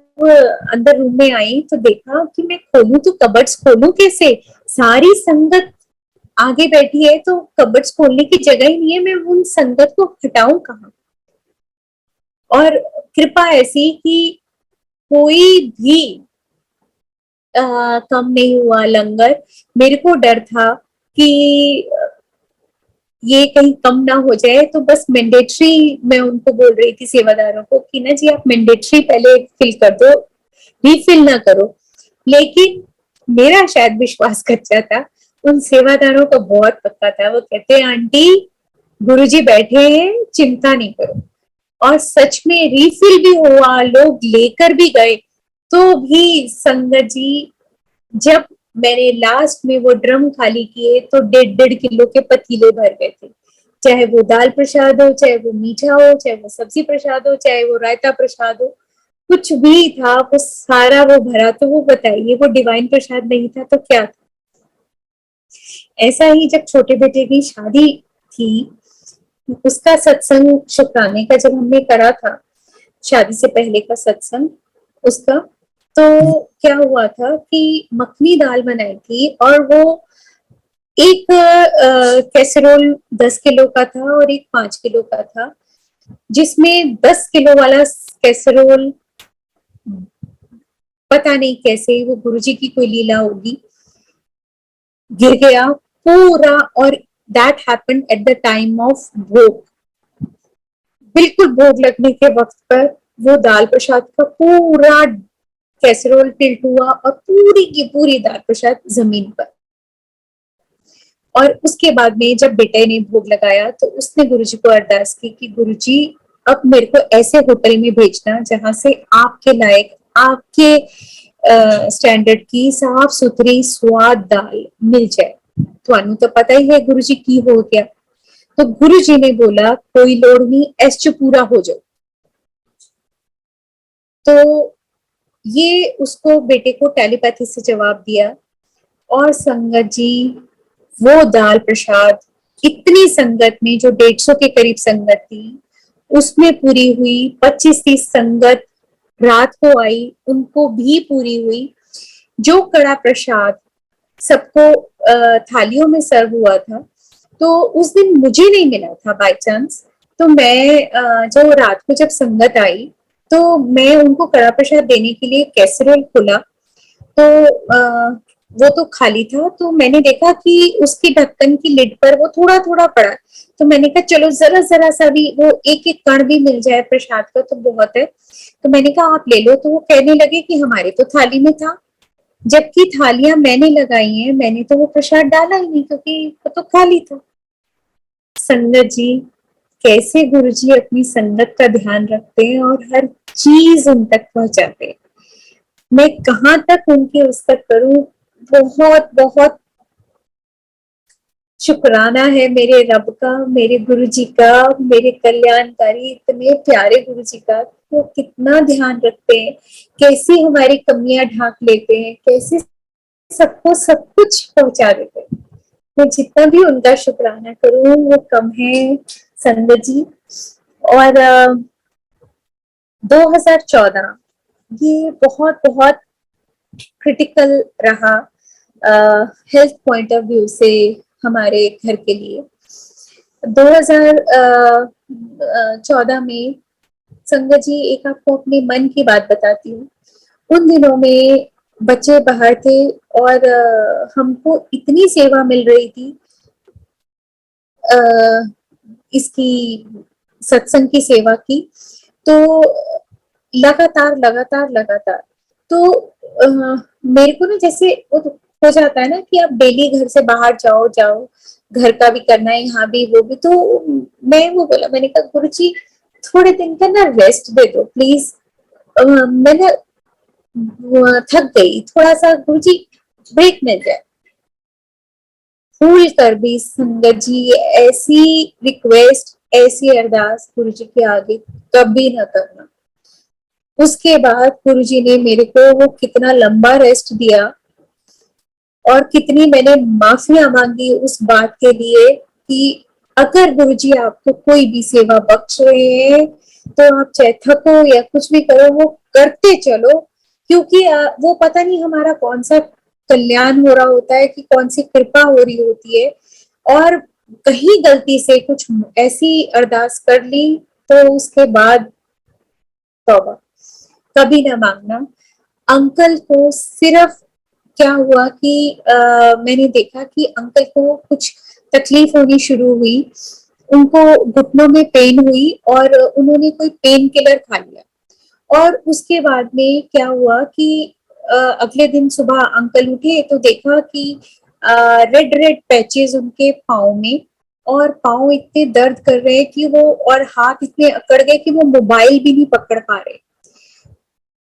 अंदर रूम में आई तो देखा कि मैं खोलूं तो कबर्ड्स खोलूं कैसे, सारी संगत आगे बैठी है तो कबर्ड्स खोलने की जगह ही नहीं है, मैं उन संगत को हटाऊं कहाँ। और कृपा ऐसी कि कोई भी कम नहीं हुआ लंगर। मेरे को डर था कि ये कहीं कम ना हो जाए, तो बस मैंडेटरी मैं उनको बोल रही थी सेवादारों को कि ना जी आप मैंडेटरी पहले फिल कर दो, रिफिल ना करो। लेकिन मेरा शायद विश्वास कच्चा था, उन सेवादारों का बहुत पक्का था। वो कहते हैं आंटी गुरुजी बैठे हैं, चिंता नहीं करो। और सच में रिफिल भी हुआ, लोग लेकर भी गए। तो भी संगत जी, जब मैंने लास्ट में वो ड्रम खाली किए तो 1.5 किलो के पतीले भर गए थे, चाहे वो दाल प्रसाद हो, चाहे वो मीठा हो, चाहे वो सब्जी प्रसाद हो, चाहे वो रायता प्रसाद हो, कुछ भी था वो सारा वो भरा। तो वो बताइए वो डिवाइन प्रसाद नहीं था तो क्या था। ऐसा ही जब छोटे बेटे की शादी थी, उसका सत्संग शुक्राने का जब हमने करा था, शादी से पहले का सत्संग उसका, तो क्या हुआ था कि मखनी दाल बनाई थी, और वो एक कैसरोल 10 किलो का था और एक 5 किलो का था, जिसमें 10 किलो वाला कैसरोल पता नहीं कैसे, वो गुरुजी की कोई लीला होगी, गिर गया पूरा। और that happened at the time of भोग, बिल्कुल भोग लगने के वक्त पर वो दाल प्रसाद का पूरा कैसरोल टिल्ट हुआ, और पूरी की पूरी दाल प्रसाद जमीन पर। और उसके बाद में जब बेटे ने भोग लगाया तो उसने गुरुजी को अरदास की कि गुरुजी अब मेरे को ऐसे होटल में भेजना जहां से आपके लायक, आपके स्टैंडर्ड की साफ सुथरी स्वाद दाल मिल जाए। ਤੁਹਾਨੂੰ तो पता ही है गुरुजी की हो गया। तो गुरुजी ने बोला कोई लोड़ नहीं, ऐस च पूरा हो जाओ। तो ये उसको बेटे को टेलीपैथी से जवाब दिया। और संगत जी वो दाल प्रसाद इतनी संगत में, जो 150 के करीब संगत थी, उसमें पूरी हुई। 25-30 संगत रात को आई, उनको भी पूरी हुई। जो कड़ा प्रसाद सबको थालियों में सर्व हुआ था, तो उस दिन मुझे नहीं मिला था बाय चांस। तो मैं जो रात को जब संगत आई तो मैं उनको कड़ा प्रसाद देने के लिए कैसरोल खोला, तो वो तो खाली था। तो मैंने देखा कि उसकी ढक्कन की लिड पर वो थोड़ा थोड़ा पड़ा। तो मैंने कहा चलो जरा जरा सा भी वो एक एक कण भी मिल जाए प्रसाद का तो बहुत है। तो मैंने कहा आप ले लो। तो वो कहने लगे कि हमारे तो थाली में था, जबकि थालियां मैंने लगाई हैं, मैंने तो वो प्रसाद डाला ही नहीं क्योंकि वो तो खाली था। संगत जी कैसे गुरुजी अपनी संगत का ध्यान रखते हैं और हर चीज उन तक पहुंचाते हैं। मैं कहाँ तक उनकी उस्तक करूं। बहुत बहुत शुक्राना है मेरे रब का, मेरे गुरुजी का, मेरे कल्याणकारी इतने प्यारे गुरुजी का। वो कितना ध्यान रखते हैं, कैसी हमारी कमियां ढांक लेते हैं, कैसे सबको सब कुछ पहुंचा देते हैं। मैं जितना भी उनका शुक्राना करूं वो कम है संगत जी। और 2014 ये बहुत बहुत क्रिटिकल रहा हेल्थ पॉइंट ऑफ व्यू से हमारे घर के लिए। 2014 में संगत जी, एक आपको अपने मन की बात बताती हूँ। उन दिनों में बच्चे बाहर थे और हमको इतनी सेवा मिल रही थी इसकी सत्संग की सेवा की, तो लगातार लगातार लगातार तो मेरे को ना जैसे हो जाता है ना कि आप डेली घर से बाहर जाओ जाओ, घर का भी करना है, यहाँ भी वो भी। तो मैं वो बोला, मैंने कहा गुरु जी थोड़े दिन का ना रेस्ट दे दो प्लीज, मैं ना थक गई, थोड़ा सा गुरु जी ब्रेक मिल जाए। भूल कर भी संगत जी ऐसी रिक्वेस्ट, ऐसी अरदास गुरु जी के आगे कभी ना करना। उसके बाद गुरु जी ने मेरे को वो कितना लंबा रेस्ट दिया और कितनी मैंने माफिया मांगी उस बात के लिए कि अगर गुरु जी आपको कोई भी सेवा बख्श रहे हैं तो आप चाहे थको या कुछ भी करो, वो करते चलो, क्योंकि वो पता नहीं हमारा कौन सा कल्याण हो रहा होता है कि कौन सी कृपा हो रही होती है। और कहीं गलती से कुछ ऐसी अरदास कर ली तो उसके बाद तौबा, कभी ना मांगना। अंकल को सिर्फ क्या हुआ कि मैंने देखा कि अंकल को कुछ तकलीफ होनी शुरू हुई, उनको घुटनों में पेन हुई और उन्होंने कोई पेन किलर खा लिया। और उसके बाद में क्या हुआ कि अगले दिन सुबह अंकल उठे तो देखा कि रेड रेड पैचेस उनके पाँव में, और पाँव इतने दर्द कर रहे हैं कि वो, और हाथ इतने अकड़ गए कि वो मोबाइल भी नहीं पकड़ पा रहे।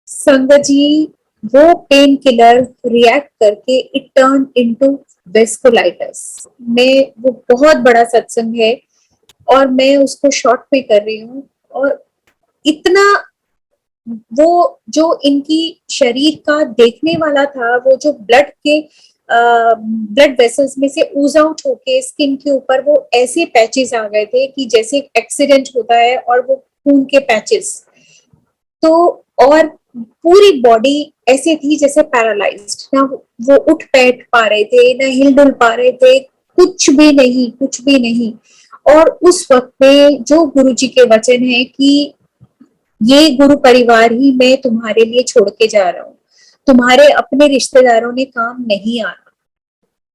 संगत जी, वो पेन किलर रिएक्ट करके इट टर्न इनटू वेस्कुलाइटिस में, वो बहुत बड़ा सत्संग है और मैं उसको शॉर्ट पे कर रही हूँ। और इतना वो जो इनकी शरीर का देखने वाला था, वो जो ब्लड वेसल्स में से ऊज आउट होके स्किन के ऊपर वो ऐसे पैचेस आ गए थे कि जैसे एक्सीडेंट होता है और वो खून के पैचेस। तो और पूरी बॉडी ऐसे थी जैसे पैरालाइज्ड, ना वो उठ बैठ पा रहे थे, ना हिल डुल पा रहे थे, कुछ भी नहीं, कुछ भी नहीं। और उस वक्त में जो गुरु जी के वचन है कि ये गुरु परिवार ही मैं तुम्हारे लिए छोड़ के जा रहा हूँ, तुम्हारे अपने रिश्तेदारों ने काम नहीं आना,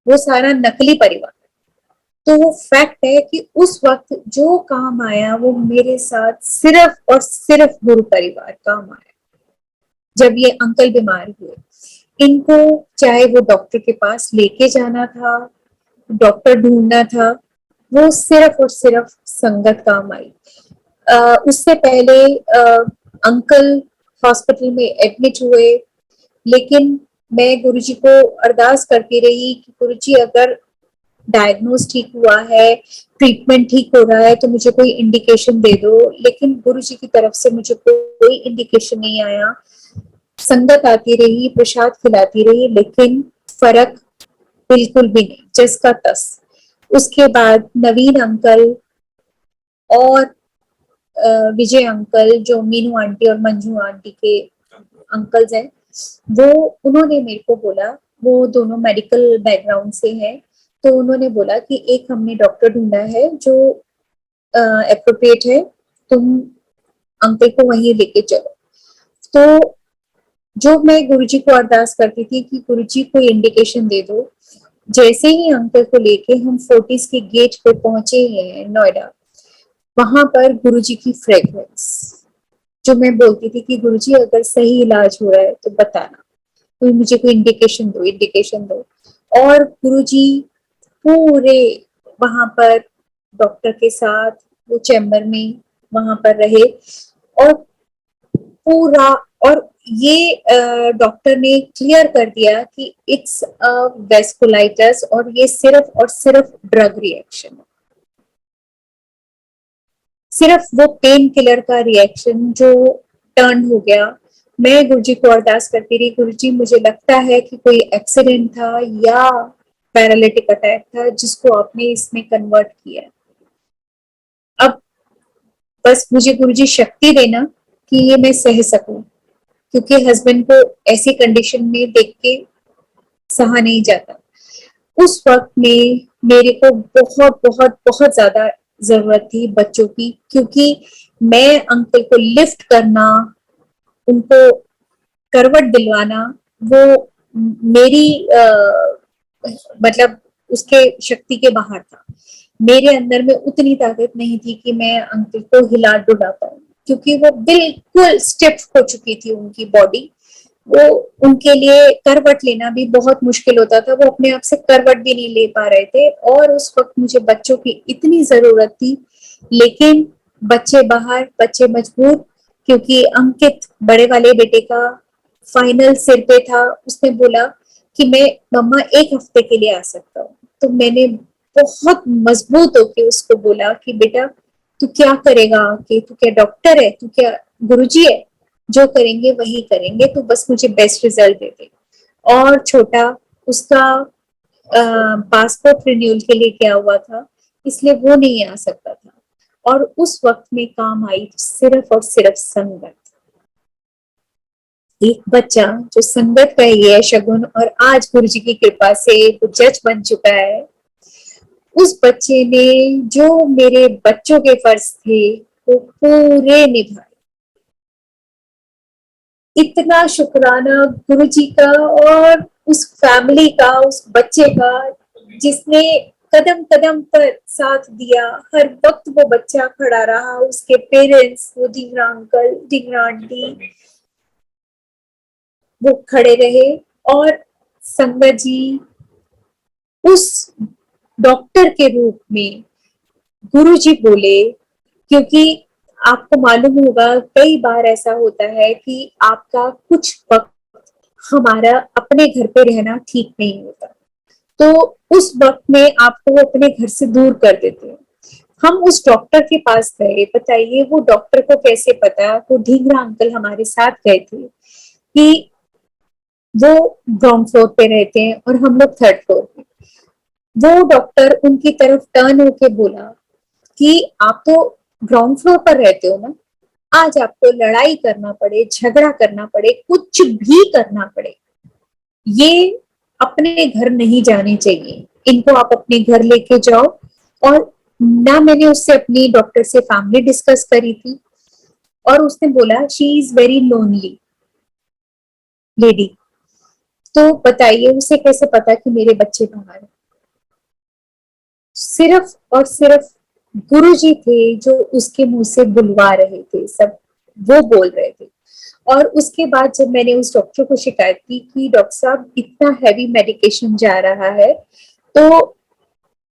वो सारा नकली परिवार। तो वो फैक्ट है कि उस वक्त जो काम आया वो मेरे साथ सिर्फ और सिर्फ गुरु परिवार काम आया। जब ये अंकल बीमार हुए, इनको चाहे वो डॉक्टर के पास लेके जाना था, डॉक्टर ढूंढना था, वो सिर्फ और सिर्फ संगत काम आई। उससे पहले अंकल हॉस्पिटल में एडमिट हुए, लेकिन मैं गुरुजी को अरदास करती रही कि गुरुजी अगर डायग्नोज ठीक हुआ है, ट्रीटमेंट ठीक हो रहा है, तो मुझे कोई इंडिकेशन दे दो। लेकिन गुरुजी की तरफ से मुझे कोई इंडिकेशन नहीं आया। संगत आती रही, प्रसाद खिलाती रही, लेकिन फर्क बिल्कुल भी नहीं, जस का तस। उसके बाद नवीन अंकल और विजय अंकल, जो मीनू आंटी और मंजू आंटी के अंकल्स हैं, वो उन्होंने मेरे को बोला, वो दोनों मेडिकल बैकग्राउंड से हैं, तो उन्होंने बोला कि एक हमने डॉक्टर ढूंढा है जो एप्रोप्रिएट है, तुम अंकल को वहीं लेके चलो। तो जो मैं गुरुजी को अरदास करती थी कि गुरुजी कोई इंडिकेशन दे दो, जैसे ही अंकल को लेके हम फोर्टिस के गेट पे पहुंचे हैं नोएडा, वहां पर गुरुजी की फ्रेग्रेंस, जो मैं बोलती थी कि गुरुजी अगर सही इलाज हो रहा है तो बताना, तो मुझे कोई इंडिकेशन दो, इंडिकेशन दो। और गुरुजी पूरे वहां पर डॉक्टर के साथ वो चैम्बर में वहां पर रहे, और पूरा, और ये डॉक्टर ने क्लियर कर दिया कि इट्स वेस्कुलाइटिस और ये सिर्फ और सिर्फ ड्रग रिएक्शन है, सिर्फ वो पेन किलर का रिएक्शन जो टर्न हो गया। मैं गुरुजी को अरदास करती रही, गुरुजी मुझे लगता है कि कोई एक्सीडेंट था या पैरालिटिक अटैक था जिसको आपने इसमें कन्वर्ट किया। अब बस मुझे गुरुजी शक्ति देना कि ये मैं सह सकूं। क्योंकि हस्बैंड को ऐसी कंडीशन में देख के सहा नहीं जाता। उस वक्त में मेरे को बहुत बहुत बहुत ज्यादा जरूरत थी बच्चों की, क्योंकि मैं अंकल को लिफ्ट करना, उनको करवट दिलवाना, वो मेरी मतलब उसके शक्ति के बाहर था। मेरे अंदर में उतनी ताकत नहीं थी कि मैं अंकल को हिला डुला पाऊं, क्योंकि वो बिल्कुल स्टिफ हो चुकी थी उनकी बॉडी। वो उनके लिए करवट लेना भी बहुत मुश्किल होता था, वो अपने आप से करवट भी नहीं ले पा रहे थे। और उस वक्त मुझे बच्चों की इतनी जरूरत थी, लेकिन बच्चे बाहर, बच्चे मजबूर, क्योंकि अंकित बड़े वाले बेटे का फाइनल सिर पे था। उसने बोला कि मैं मम्मा 1 हफ्ते के लिए आ सकता हूँ। तो मैंने बहुत मजबूत होके उसको बोला कि बेटा तू क्या करेगा, कि तू क्या डॉक्टर है, तू क्या गुरुजी है, जो करेंगे वही करेंगे, तो बस मुझे बेस्ट रिजल्ट दे दे। और छोटा, उसका पासपोर्ट रिन्यूअल के लिए गया हुआ था, इसलिए वो नहीं आ सकता था। और उस वक्त में काम आई सिर्फ और सिर्फ संगत। एक बच्चा जो संगत का ही है शगुन, और आज गुरु जी की कृपा से वो जज बन चुका है। उस बच्चे ने जो मेरे बच्चों के फर्ज थे वो पूरे निभाए। इतना शुक्राना गुरु जी का और उस फैमिली का, उस बच्चे का, जिसने कदम कदम पर साथ दिया। हर वक्त वो बच्चा खड़ा रहा, उसके पेरेंट्स, वो ढींगरा अंकल, ढींगरा आंटी, वो खड़े रहे। और संगत जी उस डॉक्टर के रूप में गुरु जी बोले, क्योंकि आपको मालूम होगा कई बार ऐसा होता है कि आपका कुछ वक्त हमारा अपने घर पे रहना ठीक नहीं होता, तो उस वक्त में आपको वो अपने घर से दूर कर देते हैं। हम उस डॉक्टर के पास गए। बताइए वो डॉक्टर को कैसे पता, वो ढींगरा अंकल हमारे साथ गए थे, कि वो ग्राउंड फ्लोर पे रहते हैं और हम लोग थर्ड फ्लोर पे। वो डॉक्टर उनकी तरफ टर्न होके बोला कि आप तो ग्राउंड फ्लोर पर रहते हो ना, आज आपको लड़ाई करना पड़े, झगड़ा करना पड़े, कुछ भी करना पड़े, ये अपने घर नहीं जाने चाहिए, इनको आप अपने घर लेके जाओ। और ना मैंने उससे अपनी डॉक्टर से फैमिली डिस्कस करी थी, और उसने बोला she is very lonely lady. तो बताइए उसे कैसे पता कि मेरे बच्चे बाहर हैं? सिर्फ और सिर्फ गुरु जी थे जो उसके मुंह से बुलवा रहे थे, सब वो बोल रहे थे। और उसके बाद जब मैंने उस डॉक्टर को शिकायत की कि डॉक्टर साहब इतना हैवी मेडिकेशन जा रहा है, तो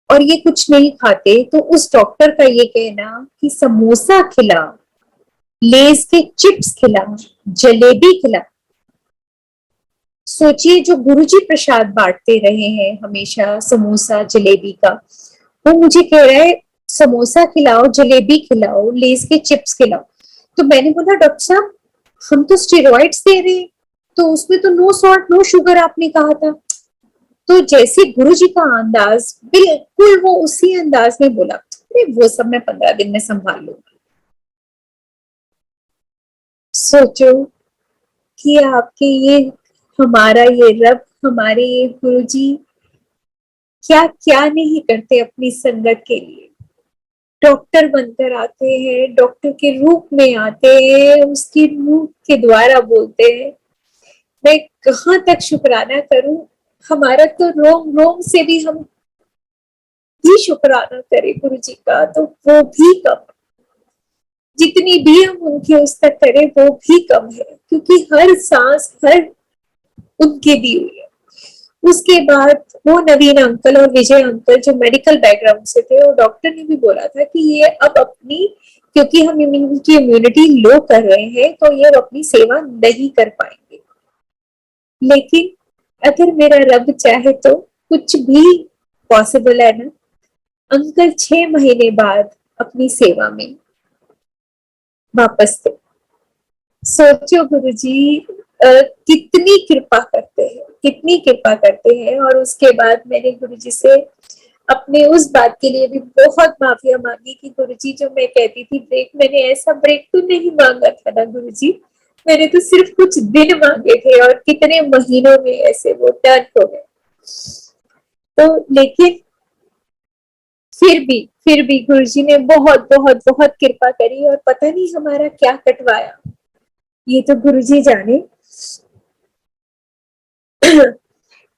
और ये कुछ नहीं खाते, तो उस डॉक्टर का ये कहना कि समोसा खिला, लेज के चिप्स खिला, जलेबी खिला। सोचिए जो गुरुजी प्रसाद बांटते रहे हैं हमेशा, समोसा जलेबी का, वो मुझे कह रहा है समोसा खिलाओ, जलेबी खिलाओ, लेज के चिप्स खिलाओ। तो मैंने बोला डॉक्टर साहब हम तो स्टेरॉइड्स दे रहे हैं, तो उसमें तो नो सॉल्ट नो शुगर आपने कहा था। तो जैसे गुरुजी का अंदाज, बिल्कुल वो उसी अंदाज में बोला, अरे वो सब मैं 15 दिन में संभाल लूंगा। सोचो कि आपके ये, हमारा ये रब, हमारे ये गुरुजी क्या क्या नहीं करते अपनी संगत के लिए। डॉक्टर बनकर आते हैं, डॉक्टर के रूप में आते हैं, उसकी मुंह के द्वारा बोलते हैं। मैं कहाँ तक शुक्राना करूं, हमारा तो रोम रोम से भी हम भी शुक्राना करें गुरु जी का तो वो भी कम, जितनी भी हम उनकी उस तक करें वो भी कम है, क्योंकि हर सांस हर उनके दी हुई है। उसके बाद वो नवीन अंकल और विजय अंकल जो मेडिकल बैकग्राउंड से थे, और डॉक्टर ने भी बोला था कि ये अब अपनी, क्योंकि हम इनकी इम्यूनिटी लो कर रहे हैं, तो ये अब अपनी सेवा नहीं कर पाएंगे। लेकिन अगर मेरा रब चाहे तो कुछ भी पॉसिबल है ना। अंकल 6 महीने बाद अपनी सेवा में वापस थे। सोचो गुरुजी कितनी कृपा करते हैं, कितनी कृपा करते हैं। और उसके बाद मैंने गुरुजी से अपने उस बात के लिए भी बहुत माफिया मांगी कि गुरुजी जो मैं कहती थी ब्रेक, मैंने ऐसा ब्रेक तो नहीं मांगा था ना गुरुजी, मैंने तो सिर्फ कुछ दिन मांगे थे और कितने महीनों में ऐसे वो टर्न हो गए। तो लेकिन फिर भी गुरुजी ने बहुत बहुत बहुत कृपा करी और पता नहीं हमारा क्या कटवाया, ये तो गुरुजी जाने।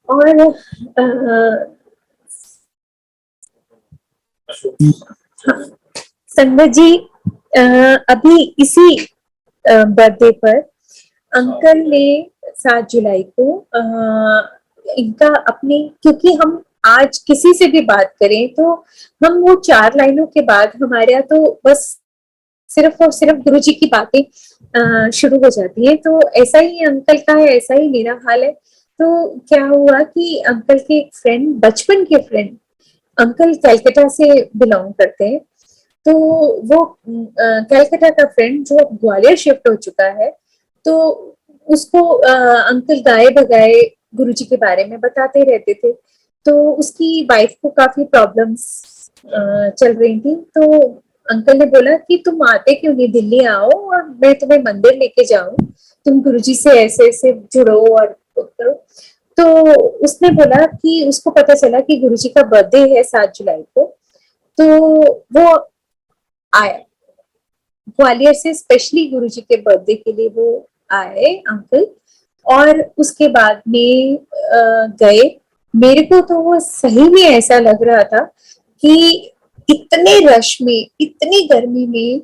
और हाँ, संगत जी, अभी इसी बर्थडे पर अंकल ने 7 जुलाई को इनका अपने, क्योंकि हम आज किसी से भी बात करें तो हम वो 4 लाइनों के बाद हमारे यहाँ तो बस सिर्फ और सिर्फ गुरु जी की बातें शुरू हो जाती है। तो ऐसा ही अंकल का है, ऐसा ही मेरा हाल है। तो क्या हुआ कि अंकल के एक फ्रेंड, बचपन के फ्रेंड, अंकल कलकत्ता से बिलोंग करते हैं। तो वो कलकत्ता का फ्रेंड जो ग्वालियर शिफ्ट हो चुका है, तो उसको अंकल गाए बगाए गुरुजी के बारे में बताते रहते थे। तो उसकी वाइफ को काफी प्रॉब्लम्स चल रही थी। तो अंकल ने बोला कि तुम आते क्यों नहीं, दिल्ली आओ और मैं तुम्हें मंदिर लेके जाऊं, तुम गुरुजी से ऐसे ऐसे जुड़ो और करो। तो उसने बोला कि उसको पता चला कि गुरुजी का बर्थडे है 7 जुलाई को। तो वो आया ग्वालियर से, स्पेशली गुरुजी के बर्थडे के लिए वो आए अंकल। और उसके बाद में गए। मेरे को तो वो सही में ऐसा लग रहा था कि इतने रश में, इतनी गर्मी में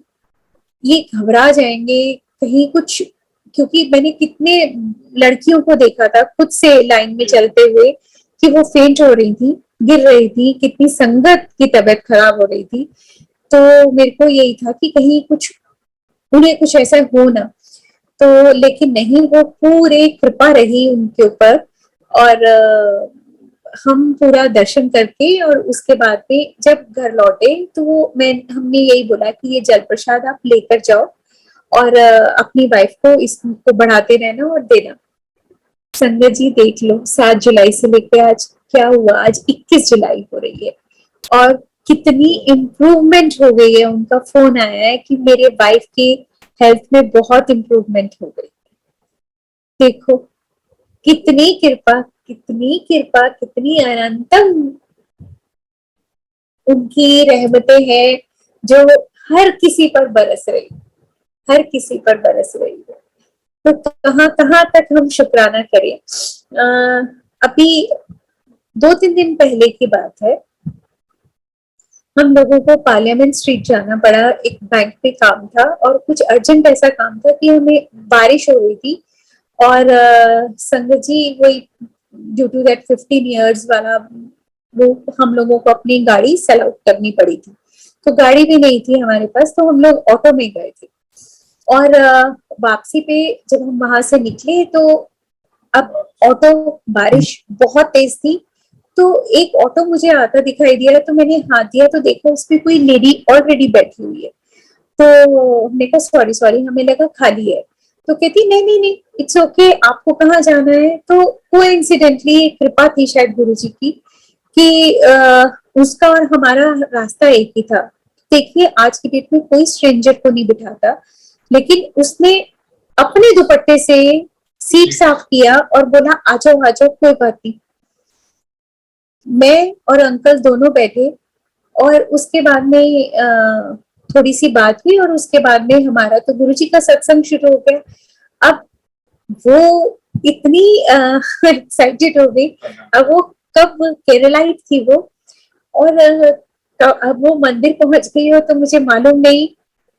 ये घबरा जाएंगे कहीं कुछ, क्योंकि मैंने कितने लड़कियों को देखा था खुद से लाइन में चलते हुए कि वो फेंट हो रही थी, गिर रही थी, कितनी संगत की तबीयत खराब हो रही थी। तो मेरे को यही था कि कहीं कुछ उन्हें कुछ ऐसा हो ना। तो लेकिन नहीं, वो पूरे कृपा रही उनके ऊपर। और हम पूरा दर्शन करके और उसके बाद में जब घर लौटे तो हमने यही बोला कि ये जल प्रसाद आप लेकर जाओ और अपनी वाइफ को इसको बढ़ाते रहना और देना। संगत जी देख लो, 7 जुलाई से लेके आज क्या हुआ, आज 21 जुलाई हो रही है और कितनी इम्प्रूवमेंट हो गई है। उनका फोन आया है कि मेरे वाइफ की हेल्थ में बहुत इम्प्रूवमेंट हो गई। देखो कितनी कृपा, कितनी कृपा, कितनी अनंतम उनकी रहमतें हैं जो हर किसी पर बरस रही, हर किसी पर बरस रही है। तो कहाँ कहाँ तक हम शुक्राना करें। अभी 2-3 दिन पहले की बात है, हम लोगों को पार्लियामेंट स्ट्रीट जाना पड़ा, एक बैंक में काम था और कुछ अर्जेंट ऐसा काम था कि हमें, बारिश हो रही थी और संगत जी वही ड्यू टू दैट 15 years वाला वो हम लोगों को अपनी गाड़ी सेल आउट करनी पड़ी थी। तो गाड़ी भी नहीं थी हमारे पास, तो हम लोग ऑटो में गए थे। और वापसी पे जब हम वहां से निकले तो अब ऑटो, बारिश बहुत तेज थी, तो एक ऑटो मुझे आता दिखाई दिया, तो मैंने हाथ दिया तो देखा उसमें कोई लेडी ऑलरेडी बैठी हुई है। तो हमने कहा सॉरी सॉरी, हमें लगा खाली है। तो कहती नहीं नहीं नहीं, इट्स ओके, आपको कहाँ जाना है। तो कोइंसिडेंटली कृपा थी शायद गुरु जी की कि उसका और हमारा रास्ता एक ही था। देखिए आज की डेट में कोई स्ट्रेंजर को नहीं बिठाता, लेकिन उसने अपने दुपट्टे से सीट साफ किया और बोला आ जाओ आ जाओ, कोई बात नहीं। मैं और अंकल दोनों बैठे और उसके बाद में थोड़ी सी बात हुई और उसके बाद में हमारा तो गुरुजी का सत्संग शुरू हो गया। अब वो इतनी एक्साइटेड हो गई। अब वो कब केरलाइट थी वो, और अब वो मंदिर पहुंच गई हो तो मुझे मालूम नहीं,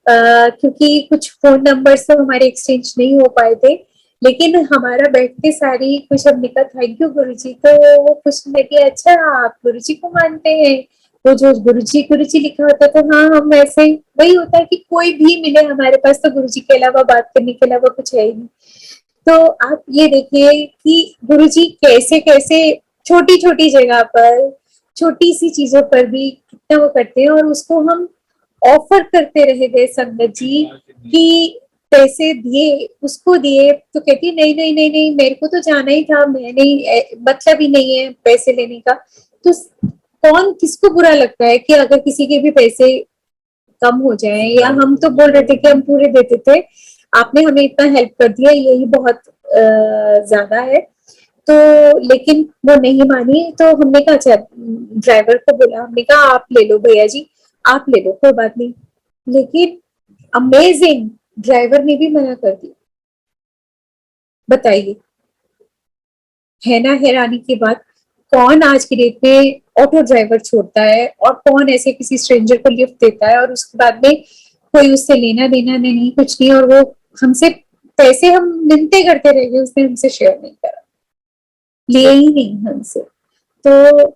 क्योंकि कुछ फोन नंबर्स तो हमारे एक्सचेंज नहीं हो पाए थे। लेकिन हमारा बैठते सारी कुछ, हमने कहा थैंक यू गुरुजी। तो वो कुछ लगे, अच्छा आप गुरुजी को मानते हैं, वो जो गुरुजी लिखा होता तो हाँ हम ऐसे, वही होता है कि कोई भी मिले हमारे पास तो गुरुजी के अलावा बात करने के अलावा कुछ है ही नहीं। तो आप ये देखिए कि गुरुजी कैसे कैसे छोटी छोटी जगह पर, छोटी सी चीजों पर भी कितना वो करते हैं। और उसको हम ऑफर करते रह गए संगत जी कि पैसे दिए, उसको दिए तो कहती नहीं नहीं नहीं नहीं, मेरे को तो जाना ही था, मैं नहीं, मतलब ही नहीं है पैसे लेने का। तो कौन किसको बुरा लगता है कि अगर किसी के भी पैसे कम हो जाए, या हम तो बोल रहे थे कि हम पूरे देते थे। आपने हमें इतना हेल्प कर दिया, यही बहुत ज्यादा है। तो लेकिन वो नहीं मानी, तो हमने कहा अच्छा, ड्राइवर को बोला, हमने कहा आप ले लो भैया जी, आप ले लो, कोई बात नहीं। लेकिन अमेजिंग, ड्राइवर ने भी मना कर दिया। बताइए, है ना हैरानी की बात। कौन आज की डेट में ऑटो ड्राइवर छोड़ता है, और कौन ऐसे किसी स्ट्रेंजर को लिफ्ट देता है, और उसके बाद में कोई उससे लेना देना नहीं, कुछ नहीं, और वो हमसे पैसे हम मिलते करते रह गए, उसने हमसे शेयर नहीं करा, लिए ही नहीं हमसे। तो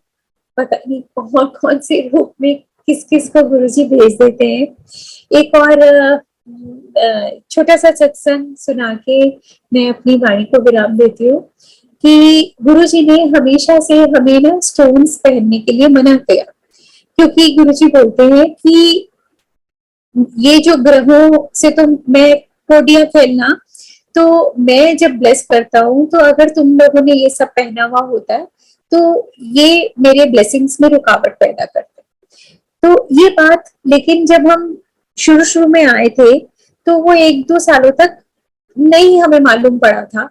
पता नहीं कौन कौन से रूप में किस किस को गुरुजी भेज देते हैं। एक और छोटा सा सत्संग सुना के मैं अपनी वाणी को विराम देती हूँ कि गुरुजी ने हमेशा से हमें ना स्टोन्स पहनने के लिए मना किया, क्योंकि गुरुजी बोलते हैं कि ये जो ग्रहों से तो मैं कोडियां खेलना, तो मैं जब ब्लेस करता हूँ, तो अगर तुम लोगों ने ये सब पहना हुआ होता है तो ये मेरे ब्लेसिंग्स में रुकावट पैदा करते। तो ये बात, लेकिन जब हम शुरू शुरू में आए थे, तो वो 1-2 सालों तक नहीं हमें मालूम पड़ा था।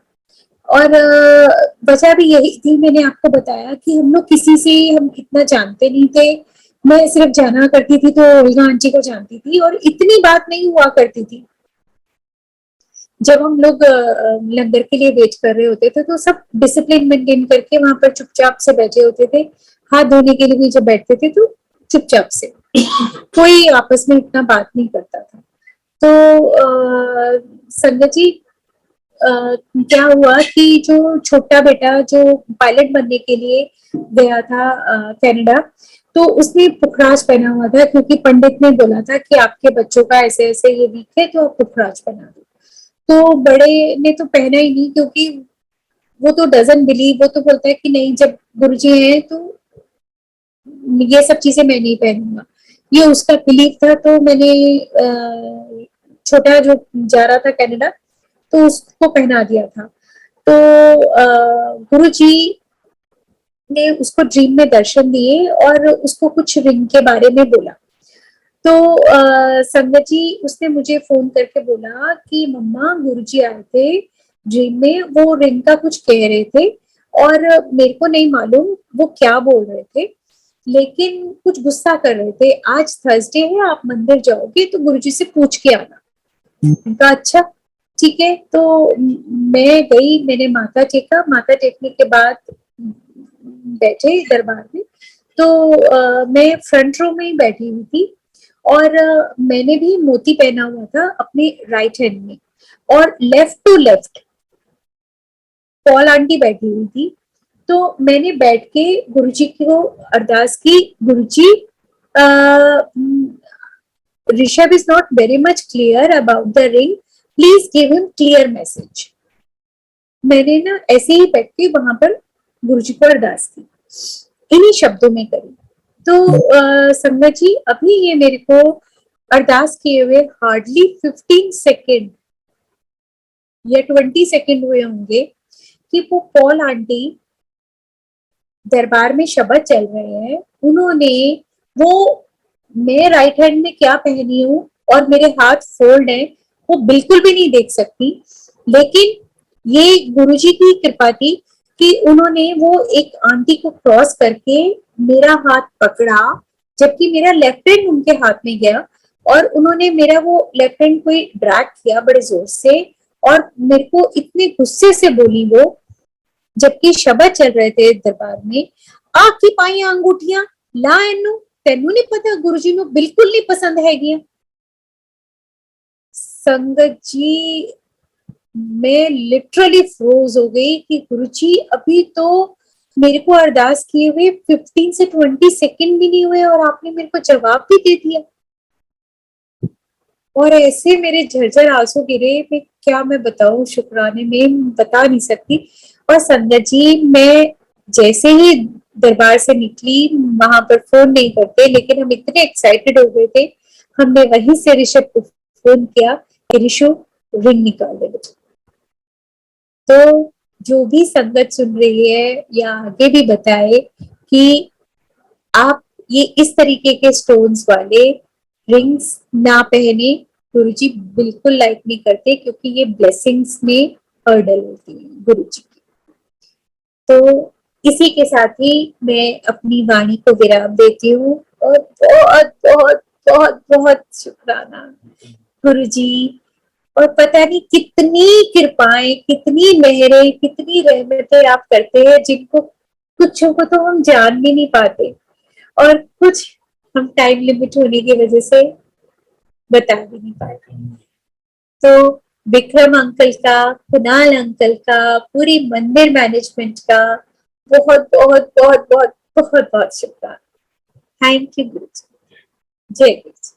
और वजह भी यही थी, मैंने आपको बताया कि हम लोग किसी से हम इतना जानते नहीं थे। मैं सिर्फ जाना करती थी तो ओल्गा आंटी को जानती थी, और इतनी बात नहीं हुआ करती थी। जब हम लोग लंगर के लिए वेट कर रहे होते थे, तो सब डिसिप्लिन मेंटेन करके वहां पर चुपचाप से बैठे होते थे। हाथ धोने के लिए भी जब बैठते थे तो चुपचाप से, कोई आपस में इतना बात नहीं करता था। तो संगत जी, क्या हुआ कि जो छोटा बेटा जो पायलट बनने के लिए गया था कनाडा, तो उसने पुखराज पहना हुआ था, क्योंकि पंडित ने बोला था कि आपके बच्चों का ऐसे ऐसे ये वीक है, तो आप पुखराज पहना दो। तो बड़े ने तो पहना ही नहीं, क्योंकि वो तो डजन बिलीव, वो तो बोलता है कि नहीं, जब गुरुजी हैं तो ये सब चीजें मैं नहीं पहनूंगा। ये उसका बिलीव था। तो मैंने छोटा जो जा रहा था कनाडा, तो उसको पहना दिया था। तो गुरुजी ने उसको ड्रीम में दर्शन दिए और उसको कुछ रिंग के बारे में बोला। तो संगत जी, उसने मुझे फोन करके बोला कि मम्मा, गुरुजी आए थे ड्रीम में, वो रिंग का कुछ कह रहे थे, और मेरे को नहीं मालूम वो क्या बोल रहे थे, लेकिन कुछ गुस्सा कर रहे थे। आज थर्सडे है, आप मंदिर जाओगे तो गुरुजी से पूछ के आना। उनका अच्छा, ठीक है। तो मैं गई, मैंने माथा टेका, माथा टेकने के बाद बैठे दरबार में। तो मैं फ्रंट रो में ही बैठी हुई थी, और मैंने भी मोती पहना हुआ था अपने राइट हैंड में, और left to left Paul aunty बैठी हुई थी। तो मैंने बैठ के गुरुजी को अरदास की, Guruji, Rishabh is not very much clear about the ring, please give him clear message. मैंने ना ऐसे ही बैठ के वहां पर गुरुजी को अरदास की, इन्हीं शब्दों में करी। तो संगत जी, अभी ये मेरे को अरदास किए हुए हार्डली 15 सेकेंड या 20 सेकेंड हुए होंगे कि वो पॉल आंटी दरबार में शब्द चल रहे हैं, उन्होंने वो, मैं राइट हैंड में क्या पहनी हूँ और मेरे हाथ फोल्ड है, वो बिल्कुल भी नहीं देख सकती। लेकिन ये गुरुजी की कृपा थी कि उन्होंने वो एक आंटी को क्रॉस करके मेरा हाथ पकड़ा, जबकि मेरा लेफ्ट हैंड उनके हाथ में गया, और उन्होंने मेरा वो लेफ्ट हैंड कोई ड्रैग किया बड़े जोर से, और मेरे को इतने गुस्से से बोली वो, जबकि शब्द चल रहे थे दरबार में, आकी पाई अंगूठियां ला इनू, तेनू नहीं पता गुरुजी नु बिल्कुल नहीं पसंद है गिया। संगत जी, मैं लिटरली फ्रोज हो गई कि गुरुजी, अभी तो मेरे को अरदास किए हुए 15 से 20 सेकंड भी नहीं हुए, और आपने मेरे को जवाब भी दे दिया। और ऐसे मेरे झरझर आंसू गिरे, मैं बताऊं, शुक्राने में बता नहीं सकती। और संगत जी, मैं जैसे ही दरबार से निकली, वहां पर फोन नहीं करते, लेकिन हम इतने एक्साइटेड हो गए थे, हमने वहीं से ऋषभ को फोन किया कि ऋषु, रिंग निकाल दे। तो जो भी संगत सुन रही है या आगे भी बताए कि आप ये इस तरीके के स्टोन्स वाले रिंग्स ना पहने, गुरुजी बिल्कुल लाइक नहीं करते, क्योंकि ये ब्लेसिंग्स में हर्डल होती है गुरुजी की। तो इसी के साथ ही मैं अपनी वाणी को विराम देती हूँ, और बहुत बहुत बहुत बहुत शुक्राना गुरुजी। और पता नहीं कितनी कृपाएं, कितनी मेहरें, कितनी रहमतें आप करते हैं, जिनको कुछों को तो हम जान भी नहीं पाते, और कुछ हम टाइम लिमिट होने की वजह से बता भी नहीं पाते। तो विक्रम अंकल का, कुणाल अंकल का, पूरी मंदिर मैनेजमेंट का बहुत बहुत बहुत बहुत बहुत बहुत शुक्रिया। थैंक यू गुरु जी। जय गुरु जी।